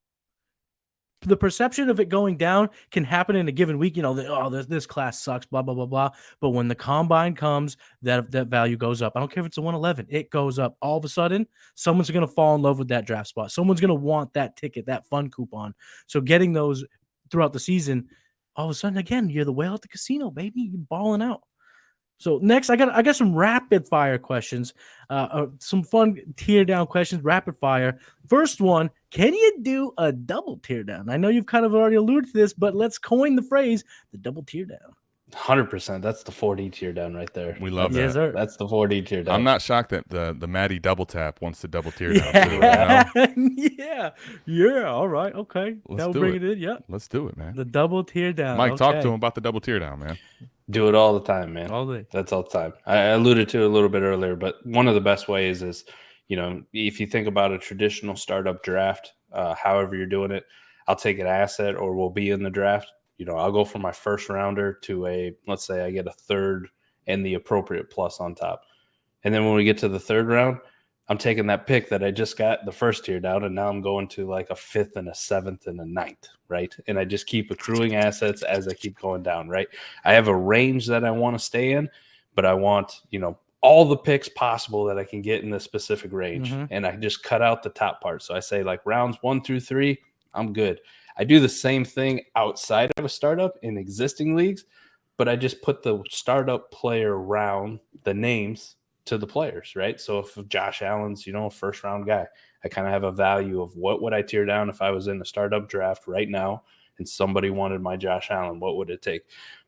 The perception of it going down can happen in a given week. This class sucks, blah, blah, blah, blah. But when the combine comes, that value goes up. I don't care if it's a 111. It goes up. All of a sudden, someone's going to fall in love with that draft spot. Someone's going to want that ticket, that fun coupon. So getting those throughout the season, all of a sudden, again, you're the whale at the casino, baby. You're balling out. So next, I got some rapid fire questions, some fun tear down questions, rapid fire. First one, can you do a double tear down? I know you've kind of already alluded to this, but let's coin the phrase, the double tear down. 100%. That's the 4D tear down right there. We love that. Yes, sir. That's the 4D tear down. I'm not shocked that the Matty double tap wants to double tear down. Yeah. All right. Okay. That'll bring it in. Yeah. Let's do it, man. The double tear down. Mike, talk to him about the double tear down, man. Do it all the time, man. All day. That's all the time. I alluded to it a little bit earlier, but one of the best ways is, if you think about a traditional startup draft, however you're doing it, I'll take an asset or we'll be in the draft. I'll go from my first rounder to let's say I get a third and the appropriate plus on top. And then when we get to the third round, I'm taking that pick that I just got the first tier down, and now I'm going to like a 5th and a 7th and a 9th, right? And I just keep accruing assets as I keep going down, right? I have a range that I want to stay in, but I want, all the picks possible that I can get in this specific range. Mm-hmm. And I just cut out the top part. So I say like rounds 1 through 3, I'm good. I do the same thing outside of a startup in existing leagues, but I just put the startup player round, the names to the players, right? So if Josh Allen's, a first round guy, I kind of have a value of what would I tear down if I was in the startup draft right now and somebody wanted my Josh Allen, what would it take?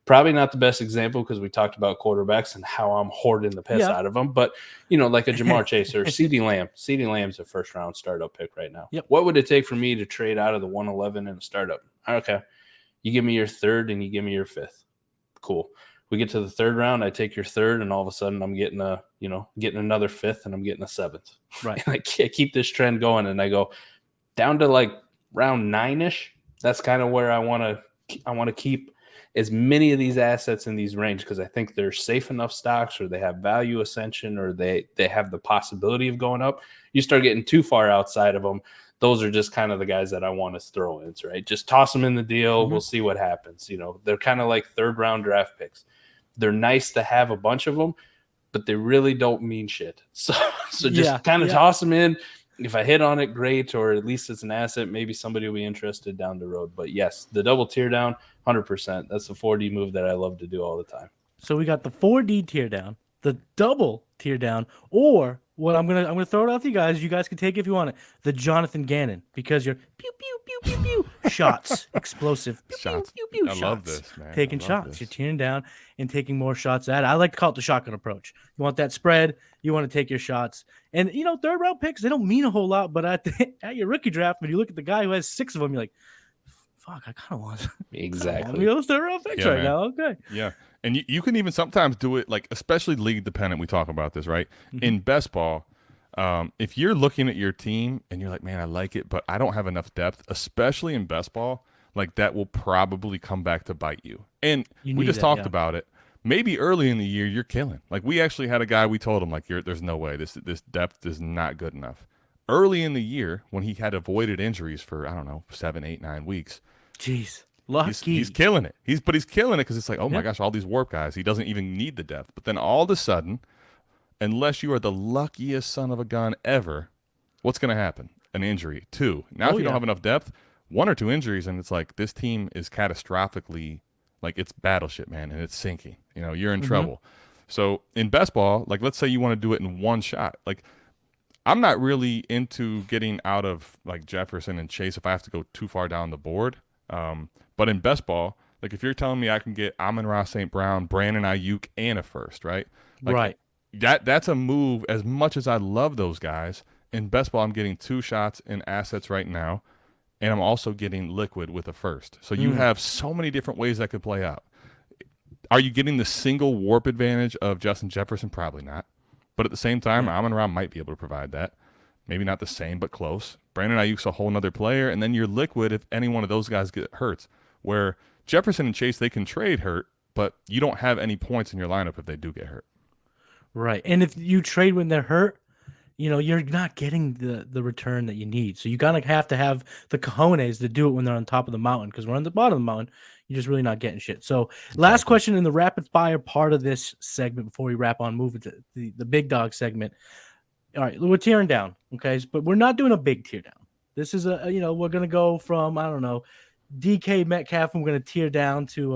Probably not the best example because we talked about quarterbacks and how I'm hoarding the piss out of them. But, like a Jamar Chase or CeeDee Lamb. CeeDee Lamb's a first round startup pick right now. Yep. What would it take for me to trade out of the 111 in a startup? Okay. You give me your third and you give me your 5th. Cool. We get to the third round, I take your third, and all of a sudden I'm getting getting another 5th and I'm getting a 7th. Right. And I keep this trend going and I go down to like round 9-ish. That's kind of where I want to keep as many of these assets in these range because I think they're safe enough stocks or they have value ascension or they have the possibility of going up. You start getting too far outside of them. Those are just kind of the guys that I want to throw in, right? Just toss them in the deal. Mm-hmm. We'll see what happens. They're kind of like third round draft picks. They're nice to have a bunch of them, but they really don't mean shit. So just kind of toss them in. If I hit on it, great, or at least it's an asset. Maybe somebody will be interested down the road. But yes, the double tear down, 100%. That's the 4D move that I love to do all the time. So we got the 4D tear down, the double tear down, or what I'm gonna throw it out to you guys. You guys can take it if you want it. The Jonathan Gannon, because you're pew pew pew pew pew shots, explosive pew, shots. Pew, pew, pew, I shots. love this, man. Taking shots. You're tearing down and taking more shots at it. I like to call it the shotgun approach. You want that spread. You want to take your shots. And, third round picks, they don't mean a whole lot. But at your rookie draft, when you look at the guy who has 6 of them, you're like, fuck, I kind of want exactly those third round picks right now. Okay. Yeah. And you can even sometimes do it, like, especially league dependent. We talk about this, right? Mm-hmm. In best ball, if you're looking at your team and you're like, man, I like it, but I don't have enough depth, especially in best ball, like that will probably come back to bite you. And we just talked about it. Maybe early in the year you're killing. Like we actually had a guy, we told him like, there's no way this depth is not good enough. Early in the year when he had avoided injuries for, I don't know, 7, 8, 9 weeks. Jeez. Lucky. He's killing it. He's killing it because it's like, oh my gosh, all these warp guys. He doesn't even need the depth. But then all of a sudden, unless you are the luckiest son of a gun ever, what's going to happen? An injury. 2. Now, if you don't have enough depth, 1 or 2 injuries, and it's like this team is catastrophically, like it's battleship, man, and it's sinking. You're in trouble. So in best ball, like let's say you want to do it in one shot. Like I'm not really into getting out of like Jefferson and Chase if I have to go too far down the board. But in best ball, Like if you're telling me I can get Amon-Ra St. Brown, Brandon Ayuk, and a first, right? Like, right. That's a move. As much as I love those guys, in best ball, I'm getting 2 shots in assets right now, and I'm also getting liquid with a first. So you have so many different ways that could play out. Are you getting the single warp advantage of Justin Jefferson? Probably not. But at the same time, Amon-Ra might be able to provide that. Maybe not the same, but close. Brandon Ayuk's a whole nother player, and then you're liquid if any one of those guys get hurt. Where Jefferson and Chase, they can trade hurt, but you don't have any points in your lineup if they do get hurt. Right. And if you trade when they're hurt, you're not getting the return that you need. So you gotta have to have the cojones to do it when they're on top of the mountain, because we're on the bottom of the mountain, you're just really not getting shit. So last question in the rapid fire part of this segment before we wrap on moving to the big dog segment. All right, we're tearing down, okay? But we're not doing a big tear down. This is we're gonna go from, I don't know, DK Metcalf, and we're gonna tear down to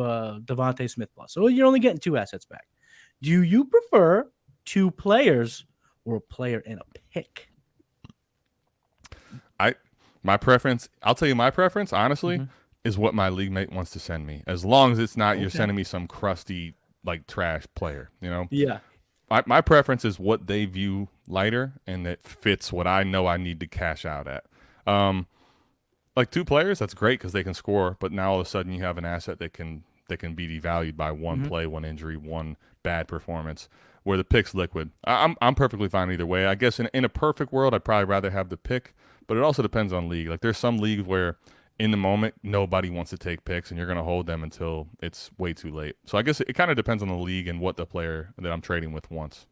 Devontae Smith plus. So you're only getting 2 assets back. Do you prefer 2 players or a player and a pick? My preference, I'll tell you my preference, honestly, is what my league mate wants to send me. As long as it's not you're sending me some crusty, like, trash player, Yeah. My preference is what they view lighter and that fits what I know I need to cash out at. Like 2 players, that's great because they can score, but now all of a sudden you have an asset that can be devalued by one play, one injury, one bad performance. Where the pick's liquid, I'm perfectly fine either way. I guess in a perfect world, I'd probably rather have the pick, but it also depends on league. Like there's some leagues where in the moment nobody wants to take picks, and you're going to hold them until it's way too late. So I guess it kind of depends on the league and what the player that I'm trading with wants.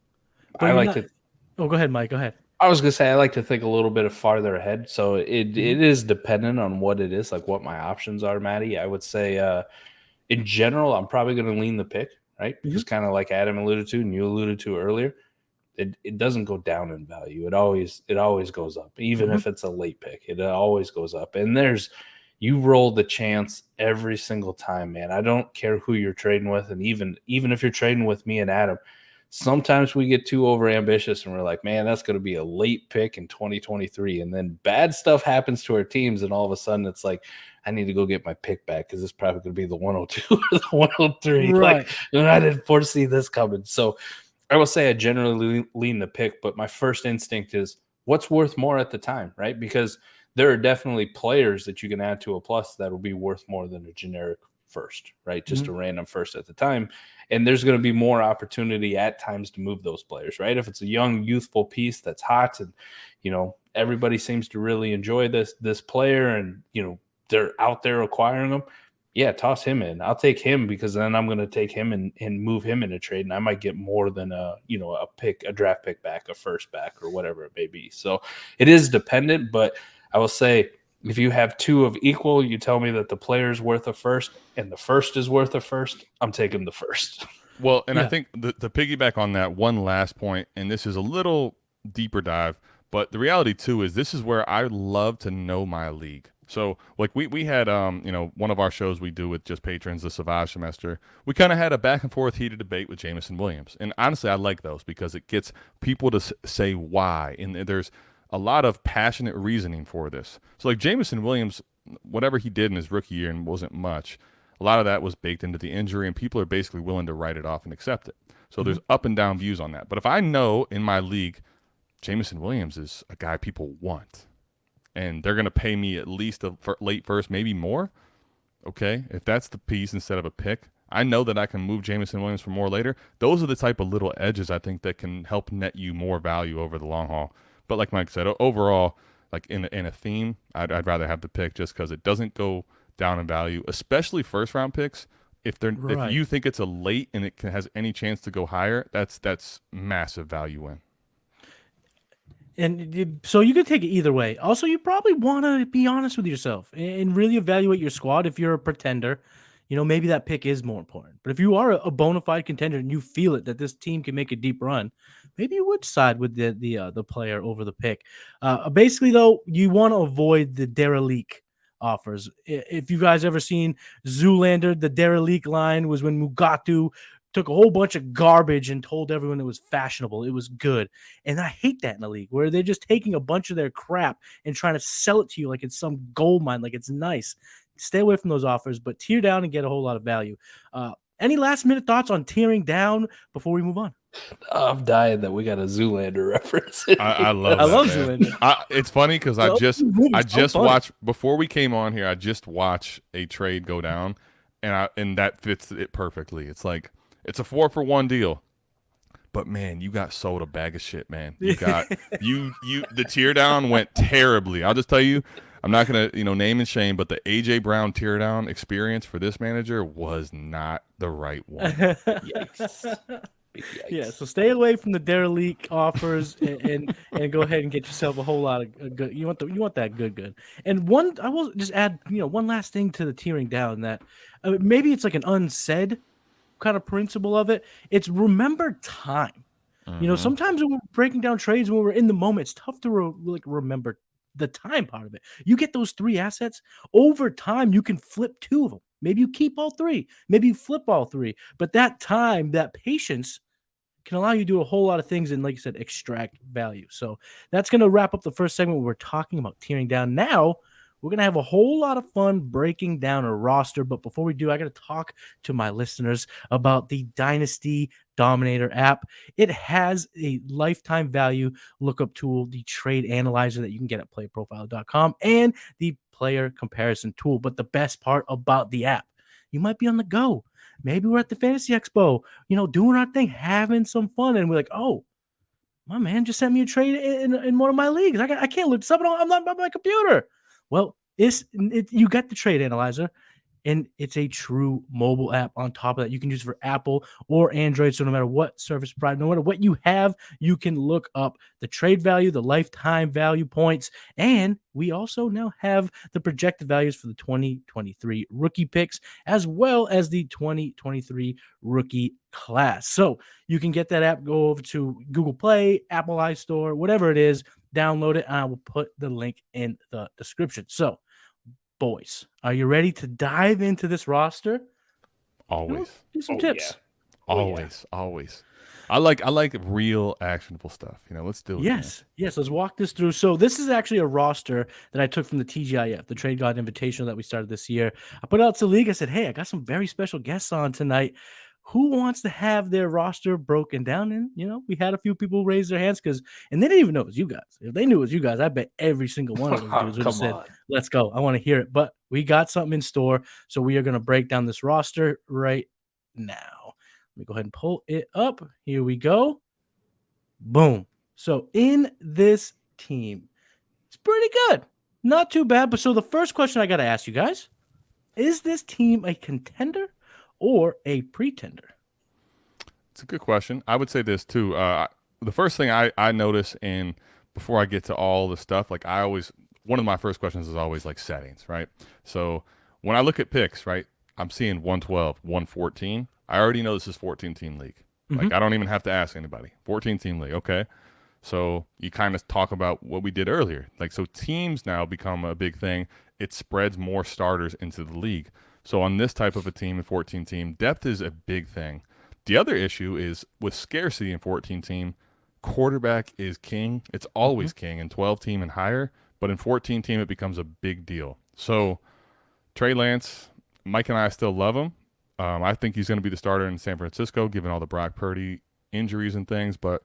I like to. Oh, go ahead, Mike. Go ahead. I was gonna say I like to think a little bit farther ahead. So it is dependent on what it is, like what my options are, Matty. I would say in general, I'm probably going to lean the pick. Right? Because kind of like Adam alluded to and you alluded to earlier, it doesn't go down in value. It always goes up. Even if it's a late pick, it always goes up. And you roll the chance every single time, man. I don't care who you're trading with. And even if you're trading with me and Adam, sometimes we get too over ambitious and we're like, man, that's going to be a late pick in 2023. And then bad stuff happens to our teams. And all of a sudden it's like, I need to go get my pick back because it's probably going to be the 102 or the 103. Right. Like, and I didn't foresee this coming. So I will say I generally lean the pick, but my first instinct is what's worth more at the time, right? Because there are definitely players that you can add to a plus that will be worth more than a generic first, right? Just a random first at the time. And there's going to be more opportunity at times to move those players, right? If it's a young, youthful piece that's hot and, everybody seems to really enjoy this player and, they're out there acquiring them, yeah, toss him in. I'll take him because then I'm going to take him and move him in a trade, and I might get more than a draft pick back, a first back, or whatever it may be. So it is dependent, but I will say if you have 2 of equal, you tell me that the player's worth a first and the first is worth a first, I'm taking the first. Well, and I think the piggyback on that one last point, and this is a little deeper dive, but the reality too is this is where I love to know my league. So like we had one of our shows we do with just patrons, the Savage Semester, we kind of had a back and forth heated debate with Jameson Williams. And honestly, I like those because it gets people to say why. And there's a lot of passionate reasoning for this. So like Jameson Williams, whatever he did in his rookie year and wasn't much, a lot of that was baked into the injury, and people are basically willing to write it off and accept it. So there's up and down views on that. But if I know in my league, Jameson Williams is a guy people want, and they're going to pay me at least a late first, maybe more. Okay, if that's the piece instead of a pick, I know that I can move Jameson Williams for more later. Those are the type of little edges I think that can help net you more value over the long haul. But like Mike said, overall, like in a theme, I'd rather have the pick just because it doesn't go down in value, especially first round picks. If you think it's a late and it has any chance to go higher, that's massive value in. And so you can take it either way. Also, you probably want to be honest with yourself and really evaluate your squad. If you're a pretender, maybe that pick is more important. But if you are a bona fide contender and you feel it that this team can make a deep run, maybe you would side with the player over the pick. Basically, though, you want to avoid the derelict offers. If you guys ever seen Zoolander, the derelict line was when Mugatu took a whole bunch of garbage and told everyone it was fashionable. It was good. And I hate that in the league where they're just taking a bunch of their crap and trying to sell it to you like it's some gold mine, like it's nice. stay away from those offers, but tier down and get a whole lot of value. Any last minute thoughts on tearing down before we move on? I'm dying that we got a Zoolander reference. I love Zoolander. It's funny because I just watched before we came on here. I just watched a trade go down, and that fits it perfectly. It's like it's a 4-for-1 deal. But man, you got sold a bag of shit, man. You got the tear down went terribly. I'll just tell you, I'm not gonna name and shame, but the AJ Brown tear down experience for this manager was not the right one. Yikes. Yeah, so stay away from the derelict offers and go ahead and get yourself a whole lot of good. You want that good. And I will just add one last thing to the tearing down that maybe it's like an unsaid kind of principle of it. It's remember time. Sometimes when we're breaking down trades, when we're in the moment, it's tough to remember the time part of it. You get those 3 assets over time, you can flip 2 of them. Maybe you keep all 3, maybe you flip all 3, but that time, that patience can allow you to do a whole lot of things and, like you said, extract value. So that's going to wrap up the first segment where we're talking about tearing down. Now we're going to have a whole lot of fun breaking down a roster. But before we do, I got to talk to my listeners about the Dynasty Dominator app. It has a lifetime value lookup tool, the trade analyzer that you can get at playerprofiler.com, and the player comparison tool. But the best part about the app, you might be on the go. Maybe we're at the Fantasy Expo, doing our thing, having some fun. And we're like, oh, my man just sent me a trade in one of my leagues. I can't look this up. I'm not on my computer. Well, you got the trade analyzer, and it's a true mobile app on top of that. You can use it for Apple or Android. So no matter what service provider, no matter what you have, you can look up the trade value, the lifetime value points. And we also now have the projected values for the 2023 rookie picks, as well as the 2023 rookie class. So you can get that app, go over to Google Play, Apple iStore, whatever it is, download it, and I will put the link in the description. So, boys, are you ready to dive into this roster? Always. Do some tips. Yeah. Always. I like real actionable stuff. Let's do it. Yes. Let's walk this through. So this is actually a roster that I took from the TGIF, the Trade God Invitational that we started this year. I put it out to the league. I said, hey, I got some very special guests on tonight. Who wants to have their roster broken down? And, we had a few people raise their hands and they didn't even know it was you guys. If they knew it was you guys, I bet every single one of those dudes would have said, let's go. I want to hear it. But we got something in store. So we are going to break down this roster right now. Let me go ahead and pull it up. Here we go. Boom. So in this team, it's pretty good. Not too bad. But so the first question I got to ask you guys, is this team a contender or a pretender? It's a good question. I would say this too. The first thing I notice before I get to all the stuff, one of my first questions is always like settings, right? So when I look at picks, right, I'm seeing 112, 114. I already know this is 14-team league. I don't even have to ask anybody. 14-team league, okay. So you kind of talk about what we did earlier. So teams now become a big thing. It spreads more starters into the league. So on this type of a team, a 14-team, depth is a big thing. The other issue is with scarcity in 14-team, quarterback is king. It's always king in 12-team and higher, but in 14-team it becomes a big deal. So Trey Lance, Mike and I still love him. I think he's going to be the starter in San Francisco, given all the Brock Purdy injuries and things. But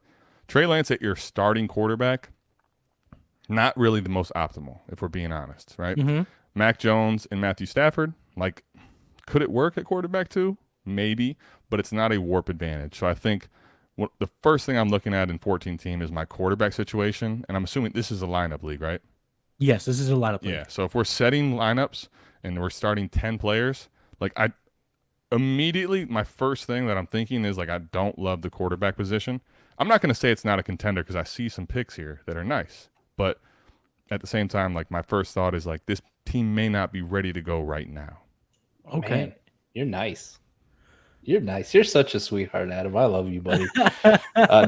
Trey Lance at your starting quarterback, not really the most optimal, if we're being honest, right? Mac Jones and Matthew Stafford, could it work at quarterback too? Maybe, but it's not a warp advantage. So I think the first thing I'm looking at in 14-team is my quarterback situation, and I'm assuming this is a lineup league, right? Yes, this is a lineup league. Yeah, so if we're setting lineups and we're starting 10 players, immediately my first thing that I'm thinking is I don't love the quarterback position. I'm not going to say it's not a contender because I see some picks here that are nice, but at the same time, my first thought is this team may not be ready to go right now. Okay. Man, you're nice. You're such a sweetheart, Adam. I love you, buddy.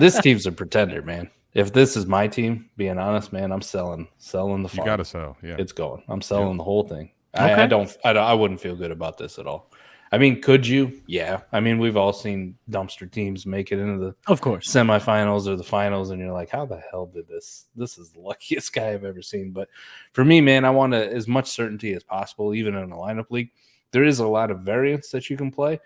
This team's a pretender, man. If this is my team, being honest, man, I'm selling the farm. You got to sell, yeah. It's going. I'm selling the whole thing. I wouldn't feel good about this at all. I mean, could you? Yeah. I mean, we've all seen dumpster teams make it into the semifinals or the finals, and you're like, how the hell did this? This is the luckiest guy I've ever seen. But for me, man, I want as much certainty as possible, even in a lineup league. There is a lot of variance that you can play.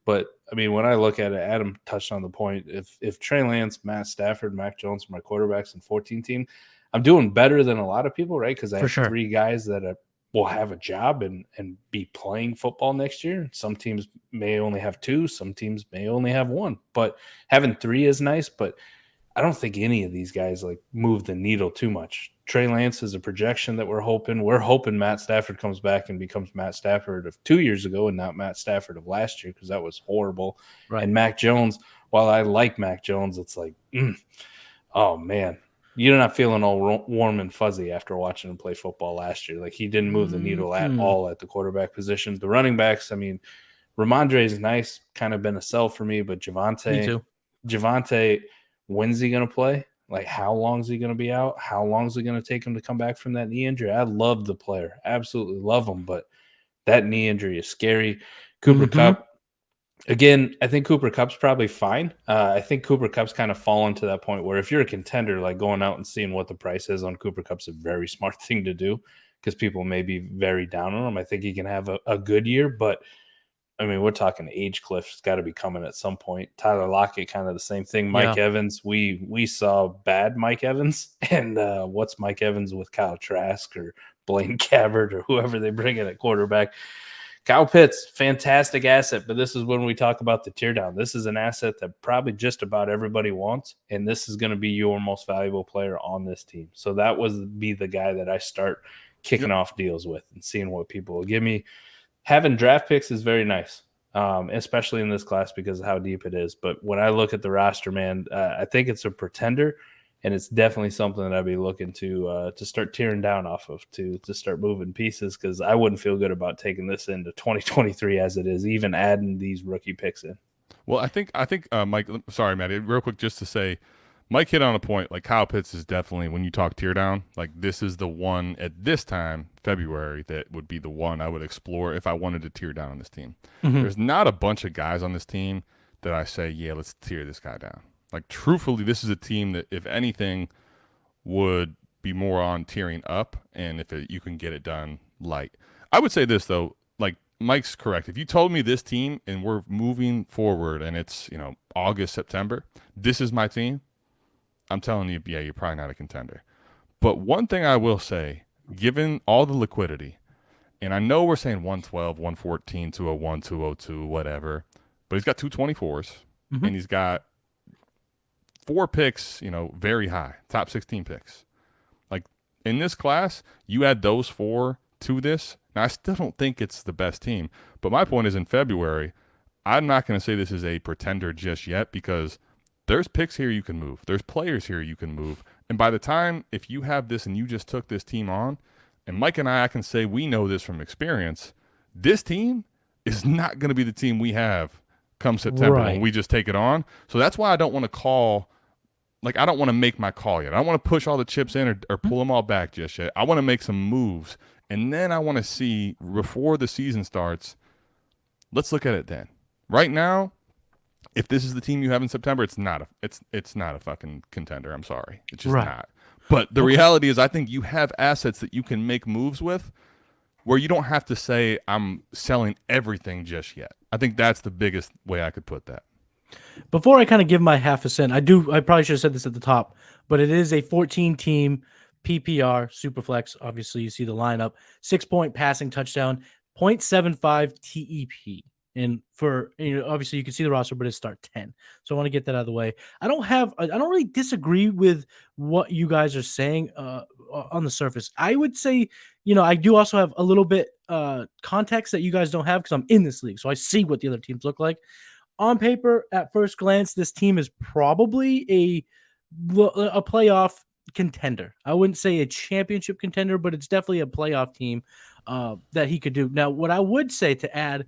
But, I mean, when I look at it, Adam touched on the point. If Trey Lance, Matt Stafford, Mac Jones are my quarterbacks and 14 team, I'm doing better than a lot of people, right? Because I have 3 guys that will have a job and be playing football next year. Some teams may only have 2. Some teams may only have 1. But having 3 is nice. But I don't think any of these guys like move the needle too much. Trey Lance is a projection that we're hoping. We're hoping Matt Stafford comes back and becomes Matt Stafford of 2 years ago and not Matt Stafford of last year because that was horrible. Right. And Mac Jones, while I like Mac Jones, it's like, oh, man. You're not feeling all warm and fuzzy after watching him play football last year. Like, he didn't move the needle at all at the quarterback position. The running backs, I mean, Ramondre is nice, kind of been a sell for me, but Javonte, when's he going to play? Like, how long is he going to be out? How long is it going to take him to come back from that knee injury? I love the player. Absolutely love him, but that knee injury is scary. Cooper Kupp. Again, I think Cooper Kupp's probably fine. I think Cooper Kupp's kind of fallen to that point where if you're a contender, like going out and seeing what the price is on Cooper Kupp's a very smart thing to do because people may be very down on him. I think he can have a good year, but I mean, we're talking age cliff's got to be coming at some point. Tyler Lockett, kind of the same thing. Mike Evans, we saw bad Mike Evans, and what's Mike Evans with Kyle Trask or Blaine Gabbert or whoever they bring in at quarterback? Kyle Pitts, fantastic asset, but this is when we talk about the tear down. This is an asset that probably just about everybody wants, and this is going to be your most valuable player on this team. So that would be the guy that I start kicking off deals with and seeing what people will give me. Having draft picks is very nice, especially in this class because of how deep it is. But when I look at the roster, man, I think it's a pretender. And it's definitely something that I'd be looking to start tearing down off of, to start moving pieces, because I wouldn't feel good about taking this into 2023 as it is, even adding these rookie picks in. Well, I think Mike, sorry, Matty, real quick, just to say, Mike hit on a point. Like, Kyle Pitts is definitely, when you talk tear down, like, this is the one at this time, February, that would be the one I would explore if I wanted to tear down on this team. There's not a bunch of guys on this team that I say, yeah, let's tear this guy down. Like, truthfully, this is a team that, if anything, would be more on tearing up, and if you can get it done light. I would say this, though, like, Mike's correct. If you told me this team and we're moving forward and it's, August, September, this is my team, I'm telling you, yeah, you're probably not a contender. But one thing I will say, given all the liquidity, and I know we're saying 112, 114, 201, 202, whatever, but he's got 224s, and he's got 4 picks, very high, top 16 picks. Like, in this class, you add those 4 to this. Now, I still don't think it's the best team, but my point is, in February, I'm not going to say this is a pretender just yet, because there's picks here you can move. There's players here you can move. And by the time, if you have this and you just took this team on, and Mike and I can say we know this from experience, this team is not going to be the team we have come September when we just take it on. So that's why I don't want to call, like, I don't want to make my call yet. I don't want to push all the chips in or pull them all back just yet. I want to make some moves, and then I want to see, before the season starts, let's look at it then. Right now, if this is the team you have in September, it's not a fucking contender. I'm sorry. It's just not. But the reality is, I think you have assets that you can make moves with where you don't have to say, I'm selling everything just yet. I think that's the biggest way I could put that. Before I kind of give my half a cent, I probably should have said this at the top, but it is a 14-team PPR Superflex. Obviously, you see the lineup: 6-point passing touchdown, 0.75 TEP. And for, obviously you can see the roster, but it's start 10. So I want to get that out of the way. I don't really disagree with what you guys are saying on the surface. I would say, I do also have a little bit context that you guys don't have because I'm in this league. So I see what the other teams look like. On paper, at first glance, this team is probably a playoff contender. I wouldn't say a championship contender, but it's definitely a playoff team that he could do. Now, what I would say to add,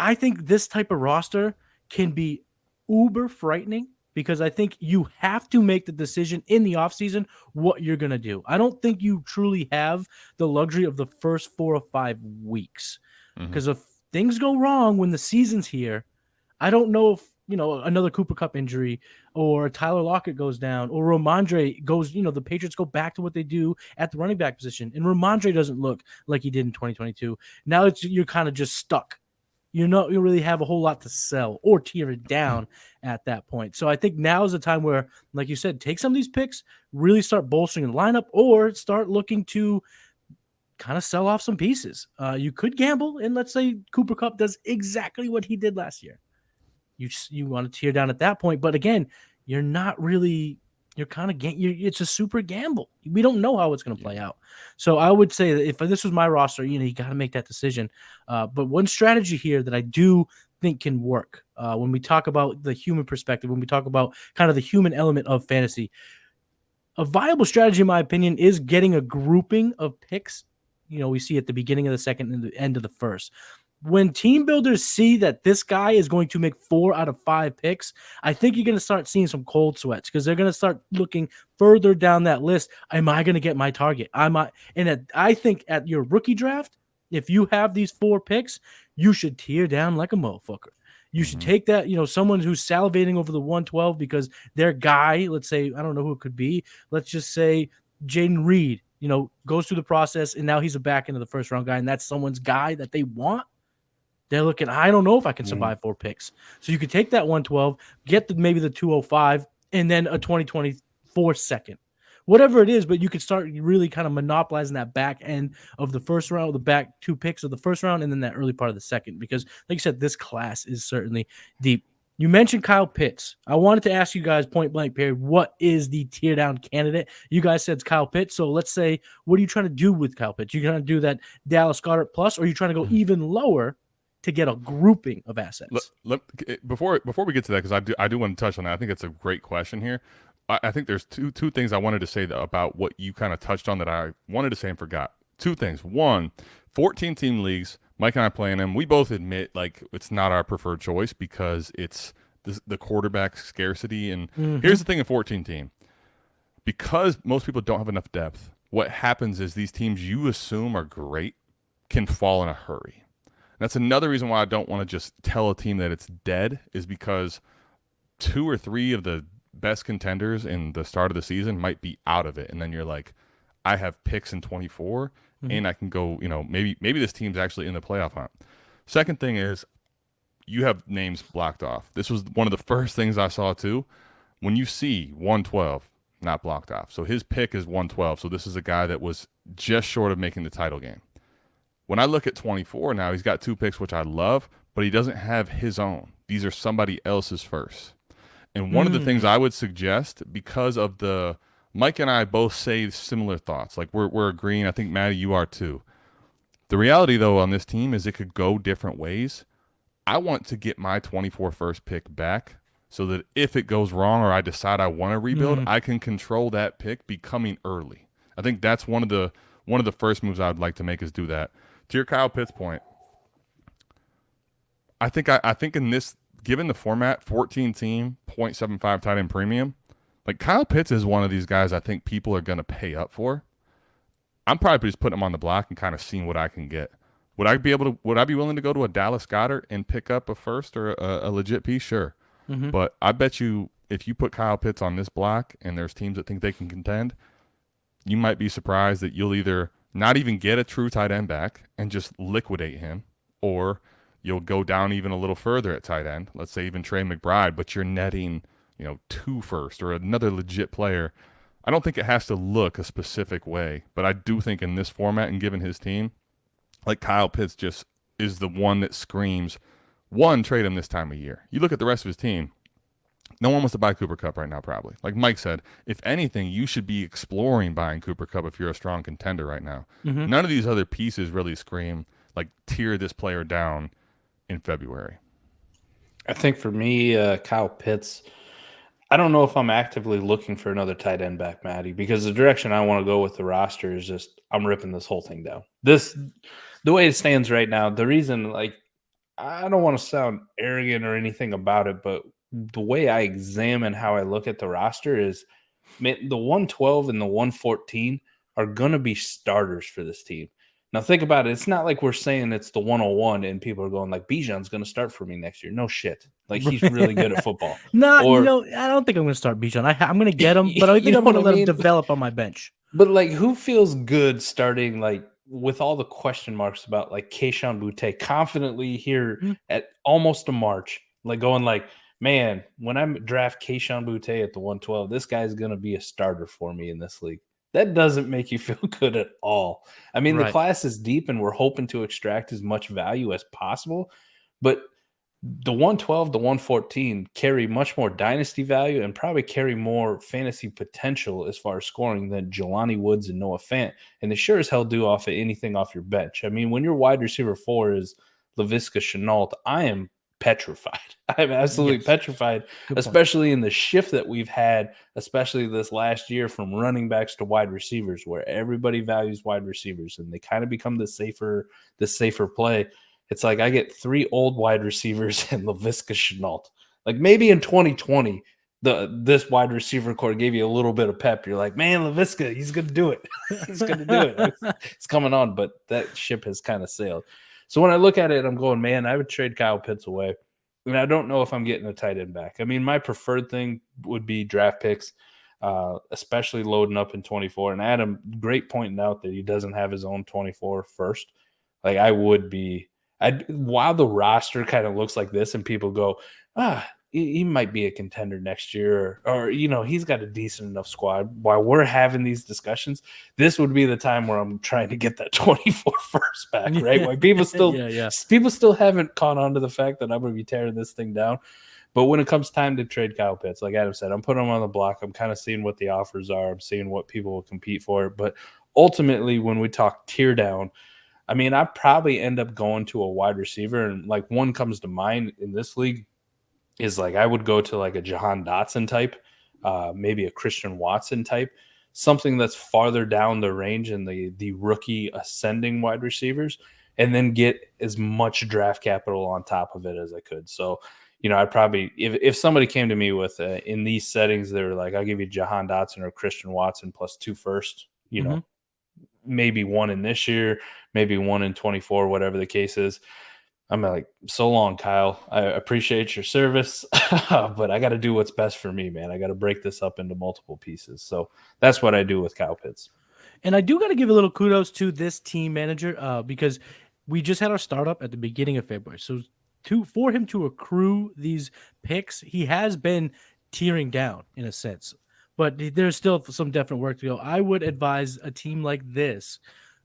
I think this type of roster can be uber frightening because I think you have to make the decision in the offseason what you're going to do. I don't think you truly have the luxury of the first 4 or 5 weeks, because if things go wrong when the season's here, I don't know if, another Cooper Kupp injury or Tyler Lockett goes down or Ramondre goes, the Patriots go back to what they do at the running back position. And Ramondre doesn't look like he did in 2022. Now you're kind of just stuck. You really have a whole lot to sell or tear it down at that point. So I think now is the time where, like you said, take some of these picks, really start bolstering the lineup, or start looking to kind of sell off some pieces. You could gamble, and let's say Cooper Kupp does exactly what he did last year. You want to tear down at that point, but again, you're not really. You're kind of it's a super gamble. We don't know how it's going to play out. So I would say that if this was my roster, you got to make that decision. But one strategy here that I do think can work when we talk about the human perspective, when we talk about kind of the human element of fantasy, a viable strategy, in my opinion, is getting a grouping of picks. We see at the beginning of the second and the end of the first. When team builders see that this guy is going to make 4 out of 5 picks, I think you're going to start seeing some cold sweats because they're going to start looking further down that list. Am I going to get my target? I think at your rookie draft, if you have these 4 picks, you should tear down like a motherfucker. You should take that, someone who's salivating over the 112 because their guy, let's say, I don't know who it could be. Let's just say Jaden Reed, goes through the process and now he's a back end of the first round guy and that's someone's guy that they want. They're looking, I don't know if I can survive 4 picks. So you could take that 112, get maybe the 205, and then a 2024 second. Whatever it is, but you could start really kind of monopolizing that back end of the first round, the back 2 picks of the first round, and then that early part of the second. Because, like you said, this class is certainly deep. You mentioned Kyle Pitts. I wanted to ask you guys point blank period, what is the tear down candidate? You guys said it's Kyle Pitts. So let's say, what are you trying to do with Kyle Pitts? You trying to do that Dallas Goedert plus, or are you trying to go even lower to get a grouping of assets? Before we get to that, because I do want to touch on that. I think it's a great question here. I think there's two things I wanted to say about what you kind of touched on that I wanted to say and forgot. 2 things. One, 14-team leagues. Mike and I play in them. We both admit it's not our preferred choice because it's the quarterback scarcity. And here's the thing in 14-team. Because most people don't have enough depth, what happens is these teams you assume are great can fall in a hurry. That's another reason why I don't want to just tell a team that it's dead, is because 2 or 3 of the best contenders in the start of the season might be out of it. And then you're like, I have picks in 24 and I can go, maybe this team's actually in the playoff hunt. Second thing is you have names blocked off. This was one of the first things I saw too. When you see 112 not blocked off. So his pick is 112. So this is a guy that was just short of making the title game. When I look at 24 now, he's got 2 picks, which I love, but he doesn't have his own. These are somebody else's first. And one of the things I would suggest, because of Mike and I both say similar thoughts. Like we're agreeing. I think, Matty, you are too. The reality, though, on this team is it could go different ways. I want to get my 24 first pick back so that if it goes wrong or I decide I want to rebuild, I can control that pick becoming early. I think that's one of the first moves I would like to make is do that. To your Kyle Pitts point, I think in this, given the format, 14-team, 0.75 tight end premium, Kyle Pitts is one of these guys I think people are going to pay up for. I'm probably just putting him on the block and kind of seeing what I can get. Would I be willing to go to a Dallas Goedert and pick up a first or a legit piece? Sure. But I bet you if you put Kyle Pitts on this block and there's teams that think they can contend, you might be surprised that you'll either not even get a true tight end back and just liquidate him, or you'll go down even a little further at tight end. Let's say even Trey McBride, but you're netting, 2 first or another legit player. I don't think it has to look a specific way, but I do think in this format and given his team, Kyle Pitts just is the one that screams, trade him this time of year. You look at the rest of his team, no one wants to buy Cooper Kupp right now, probably. Like Mike said, if anything, you should be exploring buying Cooper Kupp if you're a strong contender right now. None of these other pieces really scream, tear this player down in February. I think for me, Kyle Pitts, I don't know if I'm actively looking for another tight end back, Matty, because the direction I want to go with the roster is just I'm ripping this whole thing down. The way it stands right now, the reason, I don't want to sound arrogant or anything about it, but the way I examine how I look at the roster is, man, the 112 and the 114 are going to be starters for this team. Now, think about it. It's not like we're saying it's the 101 and people are going like, Bijan's going to start for me next year. No shit. Like, he's really good at football. I Or, don't think I'm going to start Bijan. I'm going to get him, but I think I'm going to let him develop on my bench. But, like, who feels good starting, like, with all the question marks about, like, Kayshon Boutte confidently here at almost a March, like, going like, man, when I draft Kayshon Boutte at the 112, this guy's going to be a starter for me in this league. That doesn't make you feel good at all. I mean, the class is deep and we're hoping to extract as much value as possible, but the 112, the 114 carry much more dynasty value and probably carry more fantasy potential as far as scoring than Jelani Woods and Noah Fant. And they sure as hell do off of anything off your bench. I mean, when your wide receiver 4 is Laviska Shenault, I am petrified. I'm absolutely petrified, especially in the shift that we've had, especially this last year from running backs to wide receivers, where everybody values wide receivers and they kind of become the safer play. It's like I get 3 old wide receivers and Laviska Shenault. Like maybe in 2020, this wide receiver core gave you a little bit of pep. You're like, man, Laviska, he's going to do it. He's going to do it. It's coming on, but that ship has kind of sailed. So when I look at it, I'm going, man, I would trade Kyle Pitts away. I mean, I don't know if I'm getting a tight end back. I mean, my preferred thing would be draft picks, especially loading up in 24. And Adam, great pointing out that he doesn't have his own 24 first. Like I would be, while the roster kind of looks like this and people go, he might be a contender next year, or he's got a decent enough squad. While we're having these discussions, this would be the time where I'm trying to get that 24 first back, right? Why people still people still haven't caught on to the fact that I'm going to be tearing this thing down. But when it comes time to trade Kyle Pitts, like Adam said, I'm putting him on the block. I'm kind of seeing what the offers are. I'm seeing what people will compete for. But ultimately, when we talk tear down, I mean, I probably end up going to a wide receiver, and like one comes to mind in this league is like I would go to like a Jahan Dotson type, maybe a Christian Watson type, something that's farther down the range in the rookie ascending wide receivers, and then get as much draft capital on top of it as I could. So, I'd probably, if somebody came to me with in these settings, they're like, I'll give you Jahan Dotson or Christian Watson plus 2 first, maybe 1 in this year, maybe 1 in 24, whatever the case is. I'm like, so long, Kyle. I appreciate your service, but I got to do what's best for me, man. I got to break this up into multiple pieces. So that's what I do with Kyle Pitts. And I do got to give a little kudos to this team manager because we just had our startup at the beginning of February. So for him to accrue these picks, he has been tearing down in a sense. But there's still some definite work to go. I would advise a team like this.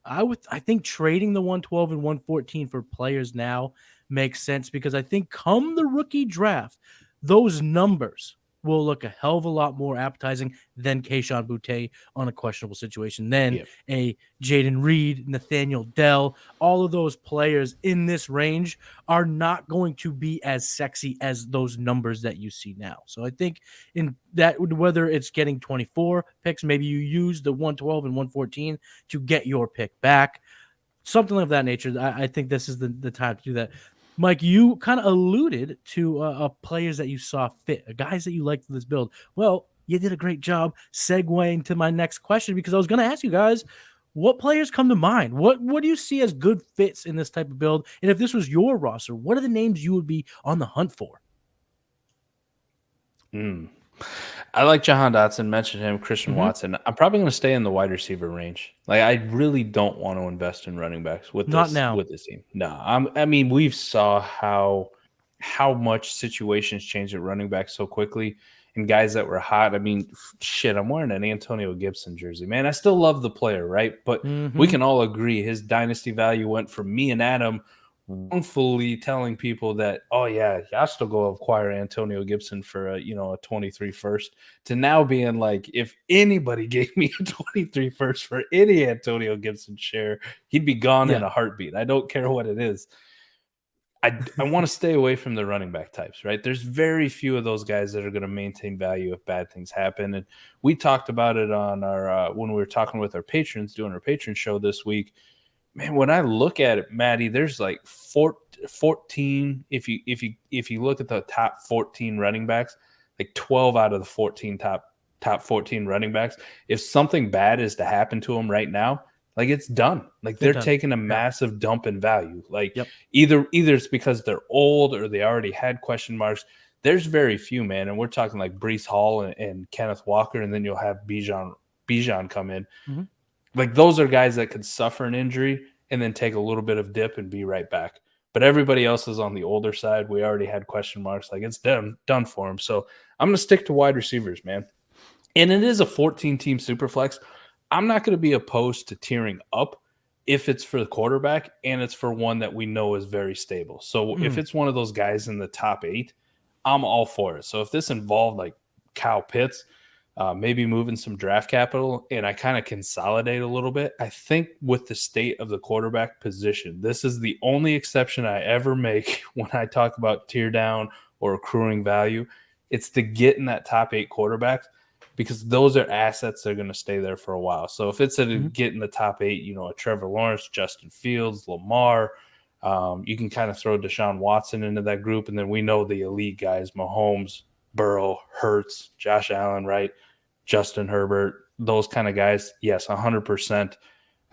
I think trading the 112 and 114 for players now makes sense because I think come the rookie draft, those numbers will look a hell of a lot more appetizing than Kayshon Boutte on a questionable situation, than a Jaden Reed, Nathaniel Dell. All of those players in this range are not going to be as sexy as those numbers that you see now. So I think in that, whether it's getting 24 picks, maybe you use the 112 and 114 to get your pick back, something of that nature. I think this is the time to do that. Mike, you kind of alluded to players that you saw fit, guys that you liked for this build. Well, you did a great job segueing to my next question because I was going to ask you guys, what players come to mind? What do you see as good fits in this type of build? And if this was your roster, what are the names you would be on the hunt for? I like Jahan Dotson, mentioned him, Christian Watson. I'm probably going to stay in the wide receiver range. Like I really don't want to invest in running backs with this team. No, I mean we saw how much situations change at running back so quickly, and guys that were hot. I mean, shit, I'm wearing an Antonio Gibson jersey, man. I still love the player, right? But we can all agree his dynasty value went from me and Adam wrongfully telling people that, oh yeah, I still go acquire Antonio Gibson for a 23 first, to now being like, if anybody gave me a 23 first for any Antonio Gibson share, he'd be gone in a heartbeat. I don't care what it is. I want to stay away from the running back types, right? There's very few of those guys that are going to maintain value if bad things happen. And we talked about it on our when we were talking with our patrons, doing our patron show this week. Man, when I look at it, Matty, there's like 14. If you look at the top 14 running backs, like 12 out of the 14 top 14 running backs, if something bad is to happen to them right now, like it's done. Like they're taking a massive dump in value. Like either it's because they're old or they already had question marks. There's very few, man, and we're talking like Breece Hall and Kenneth Walker, and then you'll have Bijan come in. Mm-hmm. Like those are guys that could suffer an injury and then take a little bit of dip and be right back. But everybody else is on the older side. We already had question marks. Like it's done for them. So I'm going to stick to wide receivers, man. And it is a 14-team superflex. I'm not going to be opposed to tiering up if it's for the quarterback and it's for one that we know is very stable. So if it's one of those guys in the top 8, I'm all for it. So if this involved like Kyle Pitts, maybe moving some draft capital, and I kind of consolidate a little bit, I think with the state of the quarterback position, this is the only exception I ever make when I talk about tier down or accruing value. It's to get in that top 8 quarterbacks, because those are assets that are going to stay there for a while. So if it's a get in the top 8, a Trevor Lawrence, Justin Fields, Lamar, you can kind of throw Deshaun Watson into that group. And then we know the elite guys, Mahomes, Burrow, Hurts, Josh Allen, right? Justin Herbert, those kind of guys. Yes, 100%.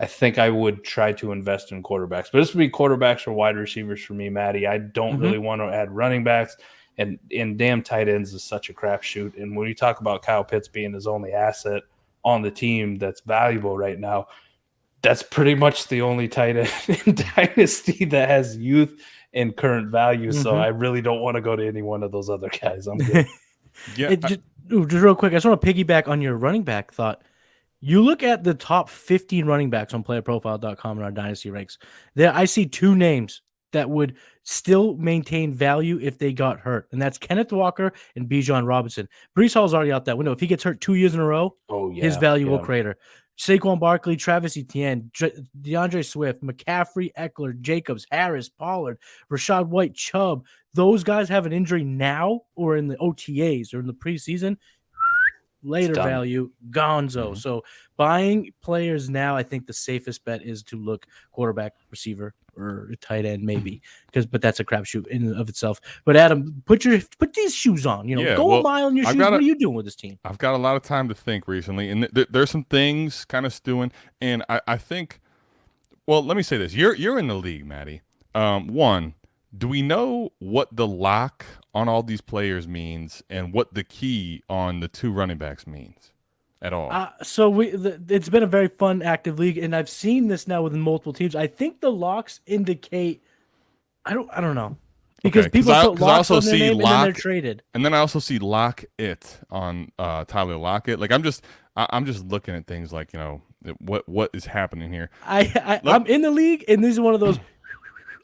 I think I would try to invest in quarterbacks. But this would be quarterbacks or wide receivers for me, Matty. I don't really want to add running backs. And damn tight ends is such a crapshoot. And when you talk about Kyle Pitts being his only asset on the team that's valuable right now, that's pretty much the only tight end in Dynasty that has youth and current value. So I really don't want to go to any one of those other guys. I'm good. Just real quick, I just want to piggyback on your running back thought. You look at the top 15 running backs on playerprofile.com in our Dynasty ranks. There, I see 2 names that would still maintain value if they got hurt, and that's Kenneth Walker and Bijan Robinson. Breece Hall's already out that window. If he gets hurt 2 years in a row, his value will crater. Saquon Barkley, Travis Etienne, DeAndre Swift, McCaffrey, Eckler, Jacobs, Harris, Pollard, Rashad White, Chubb. Those guys have an injury now or in the OTAs or in the preseason. Later value, gonzo. So buying players now, I think the safest bet is to look quarterback, receiver, or tight end maybe, but that's a crapshoot in and of itself. But Adam, put these shoes on. Go a mile in your shoes. What are you doing with this team? I've got a lot of time to think recently, and there's some things kind of stewing. And I think, well, let me say this: you're in the league, Matty. One, do we know what the lock on all these players means, and what the key on the 2 running backs means at all? So it's been a very fun, active league, and I've seen this now within multiple teams. I think the locks indicate, I don't know, because people put locks on their name and then they're traded. And then I also see lock it on Tyler Lockett. Like I'm just looking at things like what is happening here. I'm in the league, and this is one of those.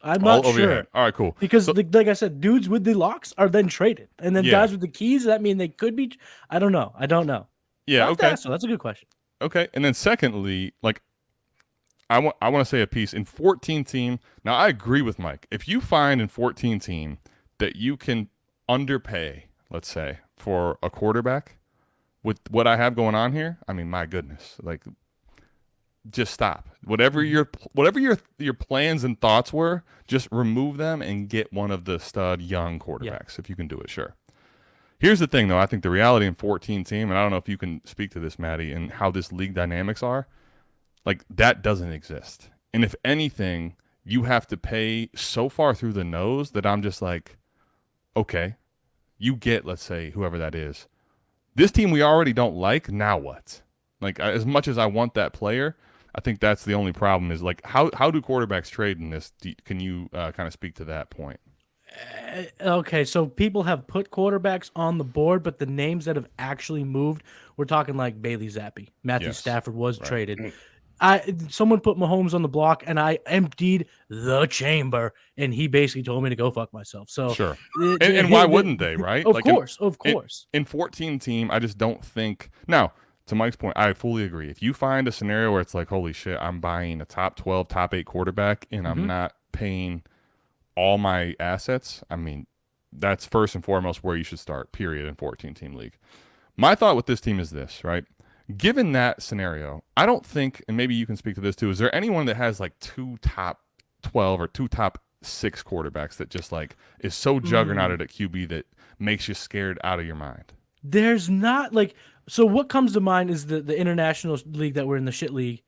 I'm not sure. All right, cool. Because, like I said, dudes with the locks are then traded, and then guys with the keys, that mean they could be. I don't know. Yeah, okay. So that's a good question. Okay, and then secondly, like I want to say a piece in 14 team. Now I agree with Mike. If you find in 14 team that you can underpay, let's say, for a quarterback with what I have going on here, I mean, my goodness, like just stop. Whatever your plans and thoughts were, just remove them and get one of the stud young quarterbacks if you can do it. Sure. Here's the thing, though. I think the reality in 14 team, and I don't know if you can speak to this, Matty, and how this league dynamics are, like that doesn't exist. And if anything, you have to pay so far through the nose that I'm just like, okay, you get, let's say, whoever that is. This team we already don't like, now what? Like, as much as I want that player, I think that's the only problem is, like, how do quarterbacks trade in this? Can you kind of speak to that point? Okay, so people have put quarterbacks on the board, but the names that have actually moved, we're talking like Bailey Zappi. Matthew Stafford was traded. Someone put Mahomes on the block, and I emptied the chamber, and he basically told me to go fuck myself. So sure, and why wouldn't they, right? Of course. In 14 team, I just don't think now. To Mike's point, I fully agree. If you find a scenario where it's like, holy shit, I'm buying a top 12, top 8 quarterback, and I'm not paying all my assets, I mean, that's first and foremost where you should start, period, in 14-team league. My thought with this team is this, right? Given that scenario, I don't think, and maybe you can speak to this too, is there anyone that has like 2 top 12 or 2 top 6 quarterbacks that just like is so juggernauted at QB that makes you scared out of your mind? There's not like, so what comes to mind is the international league that we're in, the shit league,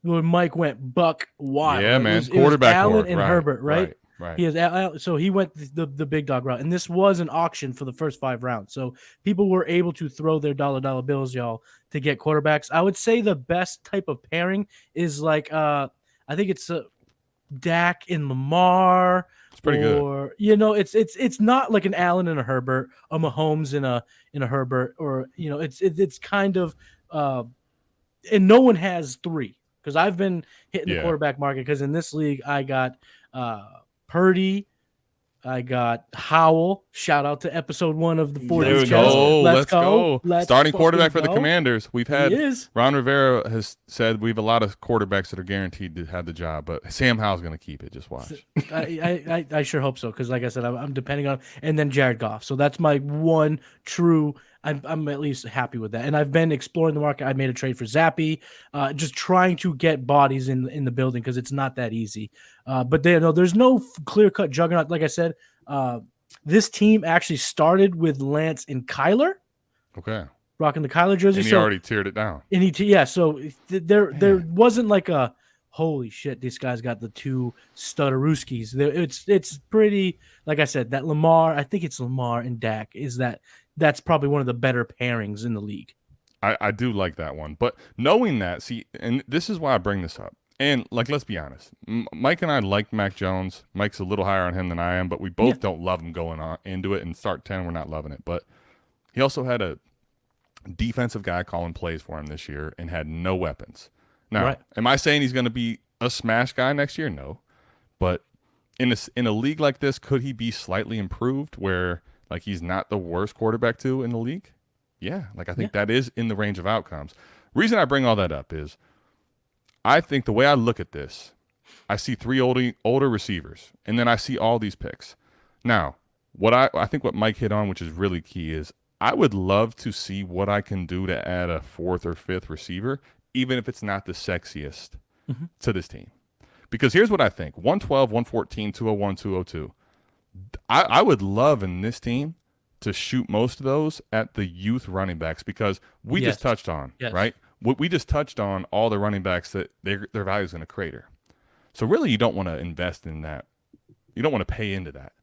where Mike went buck wild. Yeah, right? man. It was Quarterback Allen horde. and Right, Herbert, right? Right. He has so he went the big dog route, and this was an auction for the first 5 rounds. So people were able to throw their dollar bills, y'all, to get quarterbacks. I would say the best type of pairing is like I think it's Dak and Lamar. It's pretty good. It's not like an Allen and a Herbert, a Mahomes and a Herbert, or it's kind of and no one has 3, because I've been hitting the quarterback market, because in this league I got Purdy, I got Howell. Shout out to episode 1 of the 40s Chess. Let's go. Starting quarterback for the Commanders. We've had Ron Rivera has said we have a lot of quarterbacks that are guaranteed to have the job, but Sam Howell's going to keep it. Just watch. I sure hope so, because like I said, I'm depending on, and then Jared Goff. So that's my one true. I'm at least happy with that, and I've been exploring the market. I made a trade for Zappy, just trying to get bodies in the building, because it's not that easy. But there's no clear cut juggernaut. Like I said, this team actually started with Lance and Kyler. Okay. Rocking the Kyler jersey. And he already teared it down. And so there wasn't like a holy shit, these guys got the 2 stutterooskies. It's pretty, like I said, that Lamar, I think it's Lamar and Dak that's probably one of the better pairings in the league. I do like that one. But knowing that, see, and this is why I bring this up. And, like, let's be honest. Mike and I like Mac Jones. Mike's a little higher on him than I am, but we both don't love him going on into it. And start 10, we're not loving it. But he also had a defensive guy calling plays for him this year and had no weapons. Now, am I saying he's going to be a smash guy next year? No. But in a league like this, could he be slightly improved where, like, he's not the worst quarterback in the league? Yeah. Like, I think that is in the range of outcomes. Reason I bring all that up is I think the way I look at this, I see 3 older receivers, and then I see all these picks. Now, what I think what Mike hit on, which is really key, is I would love to see what I can do to add a 4th or 5th receiver, even if it's not the sexiest to this team. Because here's what I think. 112, 114, 201, 202. I would love in this team to shoot most of those at the youth running backs, because we just touched on, right? We just touched on all the running backs that their value is going to crater. So really you don't want to invest in that. You don't want to pay into that.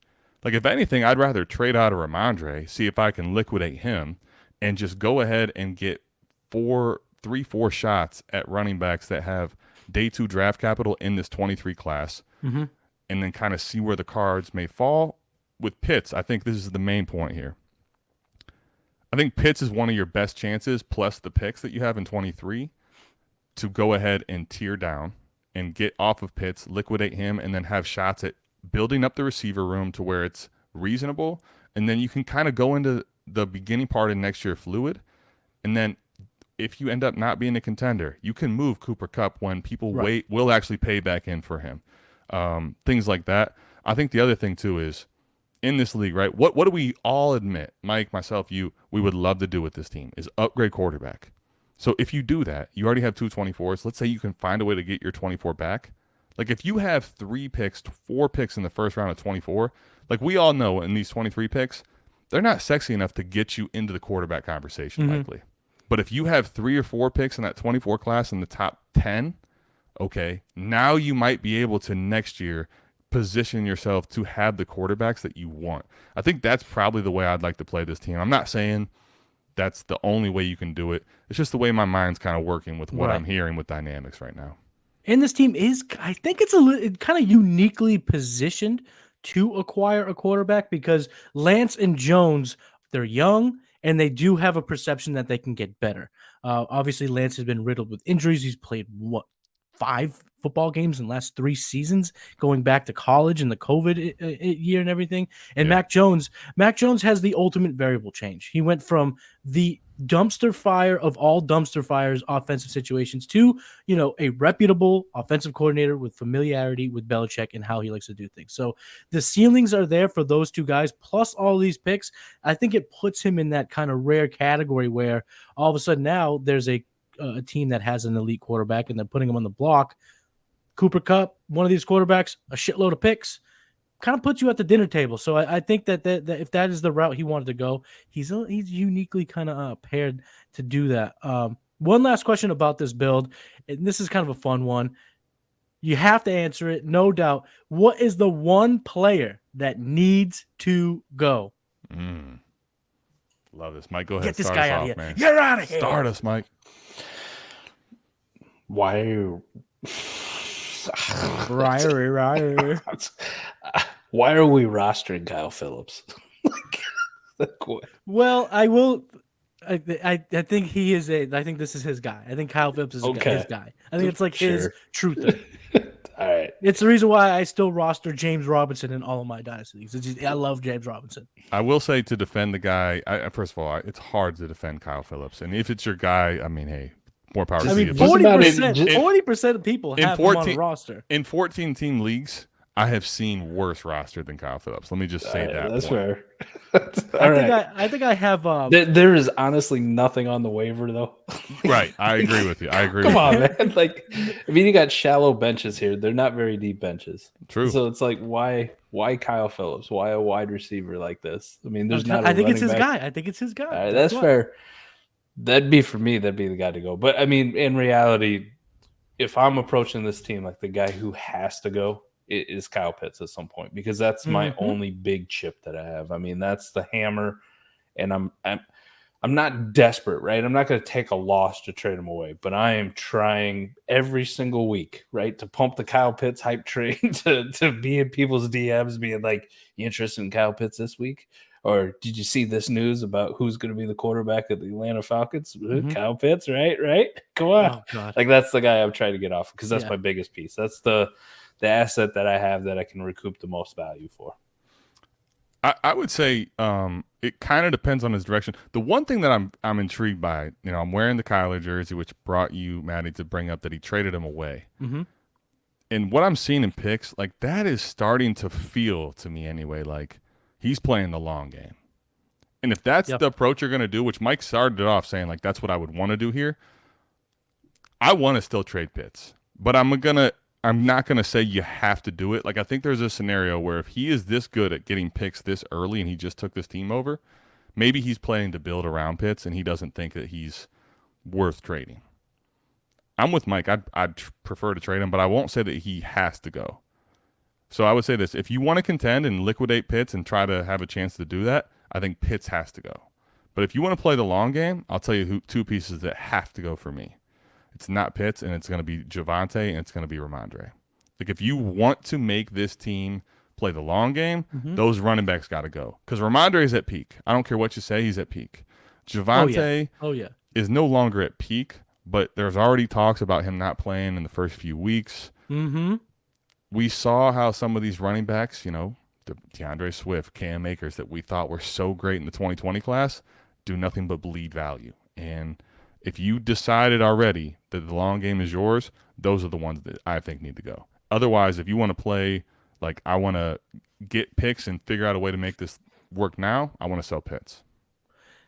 Like, if anything, I'd rather trade out a Ramondre, see if I can liquidate him, and just go ahead and get 4 shots at running backs that have day 2 draft capital in this 23 class, and then kind of see where the cards may fall. With Pitts, I think this is the main point here. I think Pitts is one of your best chances, plus the picks that you have in 23, to go ahead and tear down and get off of Pitts, liquidate him, and then have shots at building up the receiver room to where it's reasonable. And then you can kind of go into the beginning part of next year fluid. And then if you end up not being a contender, you can move Cooper Kupp when people will actually pay back in for him. Things like that. I think the other thing, too, is in this league, right, what do we all admit, Mike, myself, you, we would love to do with this team is upgrade quarterback. So if you do that, you already have 2 24s. Let's say you can find a way to get your 24 back. Like, if you have 3 picks, 4 picks in the first round of 24, like we all know in these 23 picks, they're not sexy enough to get you into the quarterback conversation likely. But if you have 3 or 4 picks in that 24 class in the top 10, okay, now you might be able to next year position yourself to have the quarterbacks that you want. I think that's probably the way I'd like to play this team. I'm not saying that's the only way you can do it. It's just the way my mind's kind of working with what I'm hearing with dynamics right now. And this team is, I think it's kind of uniquely positioned to acquire a quarterback, because Lance and Jones, they're young and they do have a perception that they can get better. Obviously, Lance has been riddled with injuries. He's played 5 football games in the last 3 seasons, going back to college and the COVID year and everything. And Mac Jones has the ultimate variable change. He went from the dumpster fire of all dumpster fires offensive situations to, a reputable offensive coordinator with familiarity with Belichick and how he likes to do things. So the ceilings are there for those 2 guys, plus all these picks. I think it puts him in that kind of rare category where all of a sudden now there's a team that has an elite quarterback and they're putting him on the block. Cooper Kupp, one of these quarterbacks, a shitload of picks. kind of puts you at the dinner table. So I think that if that is the route he wanted to go, he's uniquely kind of paired to do that. One last question about this build, and this is kind of a fun one. You have to answer it, no doubt. What is the one player that needs to go? Love this, Mike. Go ahead. Get this guy out of here. Man. You're out of here. Start us, Mike. Why are you... Why are we rostering Kyle Phillips? Well, I will. I think he is I think this is his guy. I think Kyle Phillips is his guy. I think it's like his truther. All right. It's the reason why I still roster James Robinson in all of my dynasties. I love James Robinson. I will say, to defend the guy, first of all, it's hard to defend Kyle Phillips. And if it's your guy, I mean, hey, more power to you. 40% of people have him on a roster. In 14-team leagues, I have seen worse roster than Kyle Phillips. Let me just say that. That's fair. I think I have. There is honestly nothing on the waiver, though. Right. I agree with you. Come on, man. Like, I mean, you got shallow benches here. They're not very deep benches. True. So it's like, why Kyle Phillips? Why a wide receiver like this? I mean, there's not. I think it's his guy. I think it's his guy. All right, that's fair. That'd be for me. That'd be the guy to go. But I mean, in reality, if I'm approaching this team, like, the guy who has to go is Kyle Pitts at some point, because that's my only big chip that I have. I mean, that's the hammer, and I'm not desperate, right? I'm not going to take a loss to trade him away, but I am trying every single week, right, to pump the Kyle Pitts hype train, to be in people's DMs being like, you interested in Kyle Pitts this week? Or did you see this news about who's going to be the quarterback of the Atlanta Falcons? Kyle Pitts, right? Come on. Oh, like, that's the guy I'm trying to get off, because that's my biggest piece. That's the asset that I have that I can recoup the most value for. I would say it kind of depends on his direction. The one thing that I'm intrigued by, I'm wearing the Kyler jersey, which brought you, Matty, to bring up that he traded him away. Mm-hmm. And what I'm seeing in picks, like, that is starting to feel, to me anyway, like he's playing the long game. And if that's the approach you're going to do, which Mike started it off saying, like, that's what I would want to do here, I want to still trade Pitts. But I'm not going to say you have to do it. Like, I think there's a scenario where if he is this good at getting picks this early and he just took this team over, maybe he's planning to build around Pitts and he doesn't think that he's worth trading. I'm with Mike. I'd prefer to trade him, but I won't say that he has to go. So I would say this. If you want to contend and liquidate Pitts and try to have a chance to do that, I think Pitts has to go. But if you want to play the long game, I'll tell you two pieces that have to go for me. It's not Pitts, and it's going to be Javonte, and it's going to be Ramondre. Like, if you want to make this team play the long game, those running backs got to go. Because Ramondre is at peak. I don't care what you say, he's at peak. Javonte is no longer at peak, but there's already talks about him not playing in the first few weeks. Mm-hmm. We saw how some of these running backs, DeAndre Swift, Cam Akers, that we thought were so great in the 2020 class, do nothing but bleed value. And if you decided already that the long game is yours, those are the ones that I think need to go. Otherwise, if you want to play, like, I want to get picks and figure out a way to make this work now, I want to sell Pitts.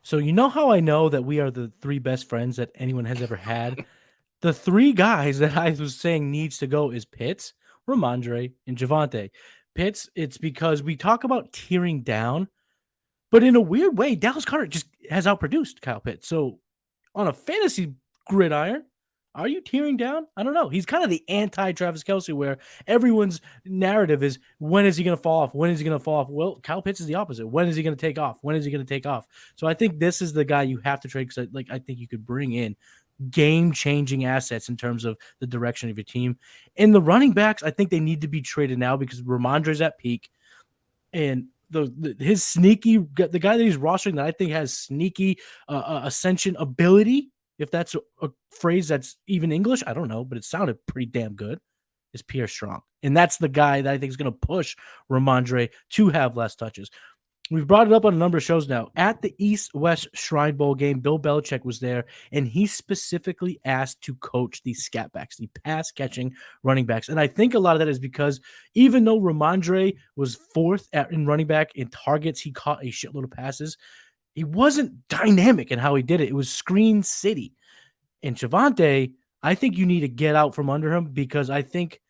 So you know how I know that we are the three best friends that anyone has ever had? The three guys that I was saying needs to go is Pitts, Ramondre, and Javonte. Pitts, it's because we talk about tearing down, but in a weird way, Dallas Goedert just has outproduced Kyle Pitts. So on a fantasy gridiron, are you tearing down? I don't know. He's kind of the anti-Travis Kelce, where everyone's narrative is, when is he going to fall off? When is he going to fall off? Well, Kyle Pitts is the opposite. When is he going to take off? When is he going to take off? So I think this is the guy you have to trade, because I think you could bring in game-changing assets in terms of the direction of your team. And the running backs, I think they need to be traded now, because Ramondre's at peak, and his sneaky, the guy that he's rostering that I think has sneaky ascension ability, if that's a phrase that's even English, I don't know, but it sounded pretty damn good, is Pierre Strong. And that's the guy that I think is going to push Ramondre to have less touches. We've brought it up on a number of shows now. At the East-West Shrine Bowl game, Bill Belichick was there, and he specifically asked to coach the scat backs, the pass-catching running backs. And I think a lot of that is because even though Ramondre was fourth in running back in targets, he caught a shitload of passes, he wasn't dynamic in how he did it. It was screen city. And Javonte, I think you need to get out from under him, because I think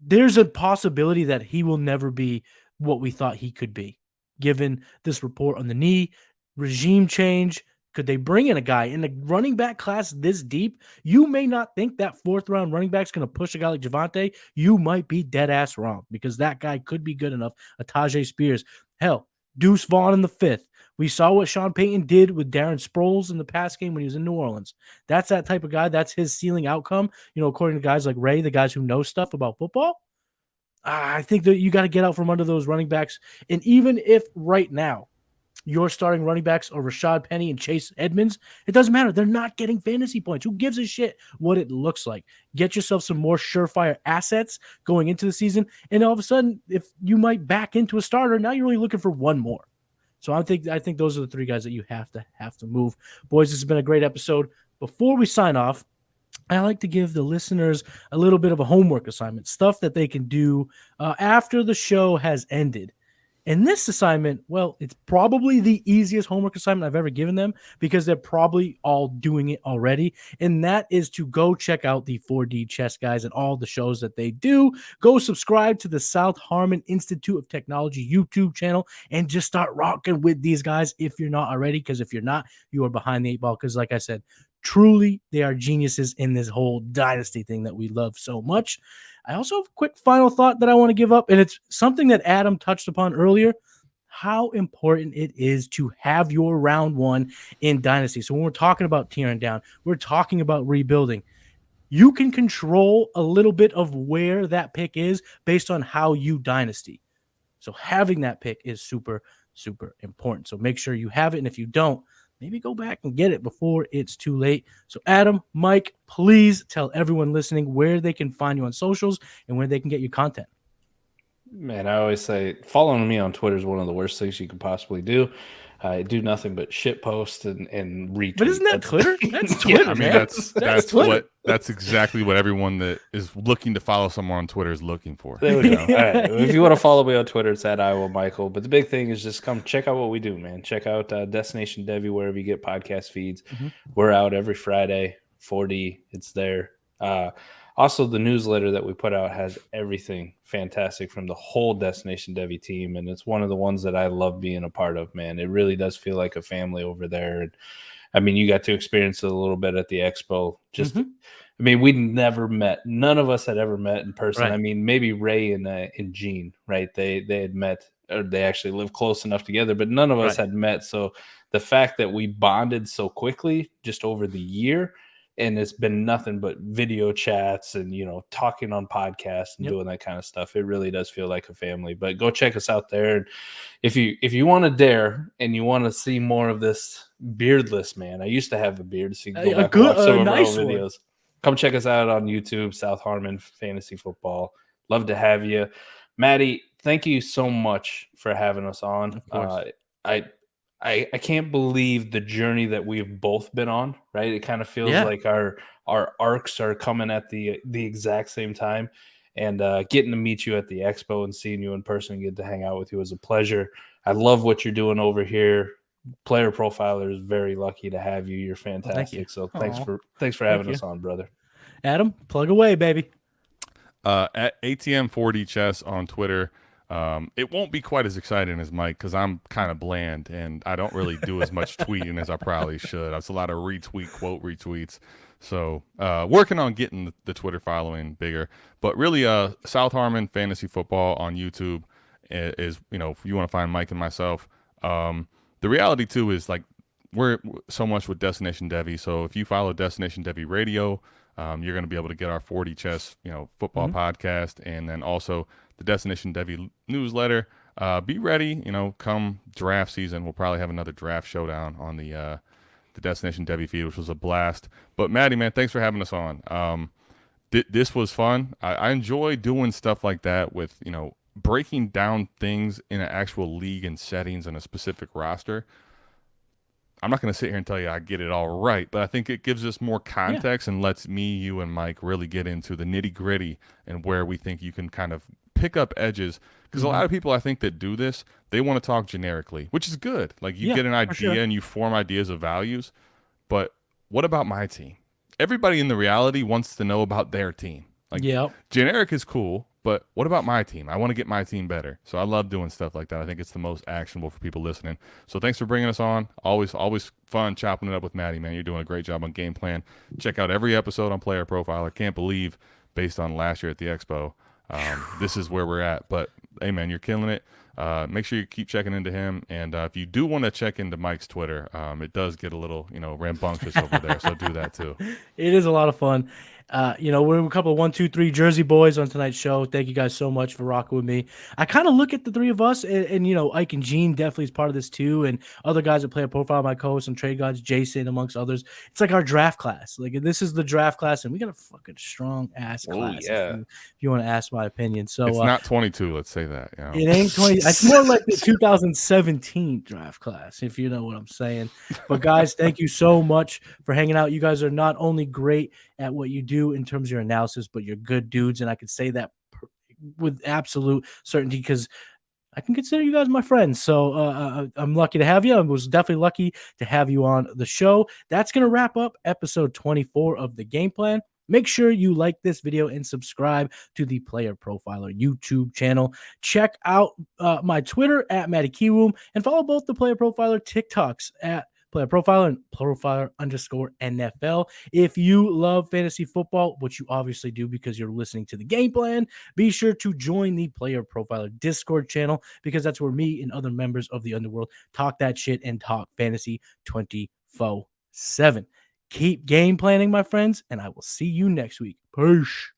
there's a possibility that he will never be what we thought he could be, given this report on the knee, regime change. Could they bring in a guy in the running back class this deep? You may not think that 4th-round running back is going to push a guy like Javonte. You might be dead ass wrong, because that guy could be good enough. Tajay Spears, hell, Deuce Vaughn in the 5th. We saw what Sean Payton did with Darren Sproles in the past game when he was in New Orleans. That's that type of guy. That's his ceiling outcome. According to guys like Ray, the guys who know stuff about football. I think that you got to get out from under those running backs. And even if right now your starting running backs are Rashad Penny and Chase Edmonds, it doesn't matter. They're not getting fantasy points. Who gives a shit what it looks like? Get yourself some more surefire assets going into the season. And all of a sudden, if you might back into a starter, now you're only looking for one more. So I think those are the 3 guys that you have to move. Boys, this has been a great episode. Before we sign off, I like to give the listeners a little bit of a homework assignment, stuff that they can do after the show has ended. And this assignment, well, it's probably the easiest homework assignment I've ever given them, because they're probably all doing it already. And that is to go check out the 4D Chess Guys and all the shows that they do. Go subscribe to the South Harmon Institute of Technology YouTube channel and just start rocking with these guys if you're not already, because if you're not, you are behind the 8 ball. Because like I said, truly, they are geniuses in this whole dynasty thing that we love so much. I also have a quick final thought that I want to give up, and it's something that Adam touched upon earlier, how important it is to have your round 1 in Dynasty. So when we're talking about tearing down, we're talking about rebuilding. You can control a little bit of where that pick is based on how you Dynasty. So having that pick is super, super important. So make sure you have it, and if you don't, maybe go back and get it before it's too late. So Adam, Mike, please tell everyone listening where they can find you on socials and where they can get your content. Man, I always say following me on Twitter is one of the worst things you could possibly do. I do nothing but shit post and retweet. But isn't that Twitter? That's Twitter. Yeah, I mean, that's exactly what everyone that is looking to follow someone on Twitter is looking for. There we go. All right. If you want to follow me on Twitter, it's at Iowa Michael. But the big thing is just come check out what we do, man. Check out Destination Devy wherever you get podcast feeds. Mm-hmm. We're out every Friday, 4D. It's there. Also, the newsletter that we put out has everything fantastic from the whole Destination Devy team, and it's one of the ones that I love being a part of, man. It really does feel like a family over there. And I mean, you got to experience it a little bit at the expo. Just, I mean, we'd never met. None of us had ever met in person. Right. I mean, maybe Ray and Gene, right? They had met, or they actually lived close enough together, but none of us had met. So the fact that we bonded so quickly just over the year, and it's been nothing but video chats and, talking on podcasts and doing that kind of stuff. It really does feel like a family. But go check us out there. And if you want to dare and you want to see more of this beardless man, I used to have a beard, so you can go back and watch some of our old videos. Come check us out on YouTube, South Harmon Fantasy Football. Love to have you. Matty, thank you so much for having us on. Of course. I can't believe the journey that we've both been on, right? It kind of feels like our arcs are coming at the exact same time. And getting to meet you at the expo and seeing you in person and get to hang out with you was a pleasure. I love what you're doing over here. Player Profiler is very lucky to have you. You're fantastic. Thank you. So thanks for having us on, brother. Adam, plug away, baby. At ATM4D Chess on Twitter. It won't be quite as exciting as Mike because I'm kind of bland and I don't really do as much tweeting as I probably should. It's a lot of quote retweets. So working on getting the Twitter following bigger. But really, South Harmon Fantasy Football on YouTube is, if you want to find Mike and myself. The reality, too, is like we're so much with Destination Devy. So if you follow Destination Devy Radio, you're going to be able to get our 40 Chess, football podcast, and then also the Destination Devy newsletter. Be ready, come draft season. We'll probably have another draft showdown on the Destination Devy feed, which was a blast. But Matty, man, thanks for having us on. This was fun. I enjoy doing stuff like that with, breaking down things in an actual league and settings and a specific roster. I'm not going to sit here and tell you I get it all right, but I think it gives us more context and lets me, you, and Mike really get into the nitty-gritty and where we think you can kind of pick up edges. Because a lot of people, I think, that do this, they want to talk generically, which is good. Like, you get an idea and you form ideas of values. But what about my team? Everybody in the reality wants to know about their team. Like, generic is cool, But what about my team? I want to get my team better. So I love doing stuff like that. I think it's the most actionable for people listening. So thanks for bringing us on. Always fun chopping it up with Matty, man. You're doing a great job on Game Plan. Check out every episode on Player Profiler. Can't believe, based on last year at the Expo, this is where we're at. But, hey, man, you're killing it. Make sure you keep checking into him. And if you do want to check into Mike's Twitter, it does get a little, rambunctious over there. So do that too. It is a lot of fun. We're a couple of 1, 2, 3 Jersey boys on tonight's show. Thank you guys so much for rocking with me. I kind of look at the three of us, and Ike and Gene definitely is part of this too, and other guys that play a profile, my co-host on Trade Gods, Jason, amongst others. It's like our draft class. Like, this is the draft class, and we got a fucking strong ass class. Yeah. If you want to ask my opinion. So it's not 22. Let's say that. It ain't 20. It's more like the 2017 draft class, if you know what I'm saying. But guys, thank you so much for hanging out. You guys are not only great at what you do in terms of your analysis, but you're good dudes, and I can say that with absolute certainty because I can consider you guys my friends. So I'm lucky to have you. I was definitely lucky to have you on the show. That's going to wrap up episode 24 of the Game Plan. Make sure you like this video and subscribe to the Player Profiler YouTube channel. Check out my Twitter at Matty Kiwoom and follow both the Player Profiler TikToks at Player Profiler and Profiler_NFL. If you love fantasy football, which you obviously do because you're listening to the Game Plan, be sure to join the Player Profiler Discord channel because that's where me and other members of the underworld talk that shit and talk fantasy 24/7. Keep game planning, my friends, and I will see you next week. Peace.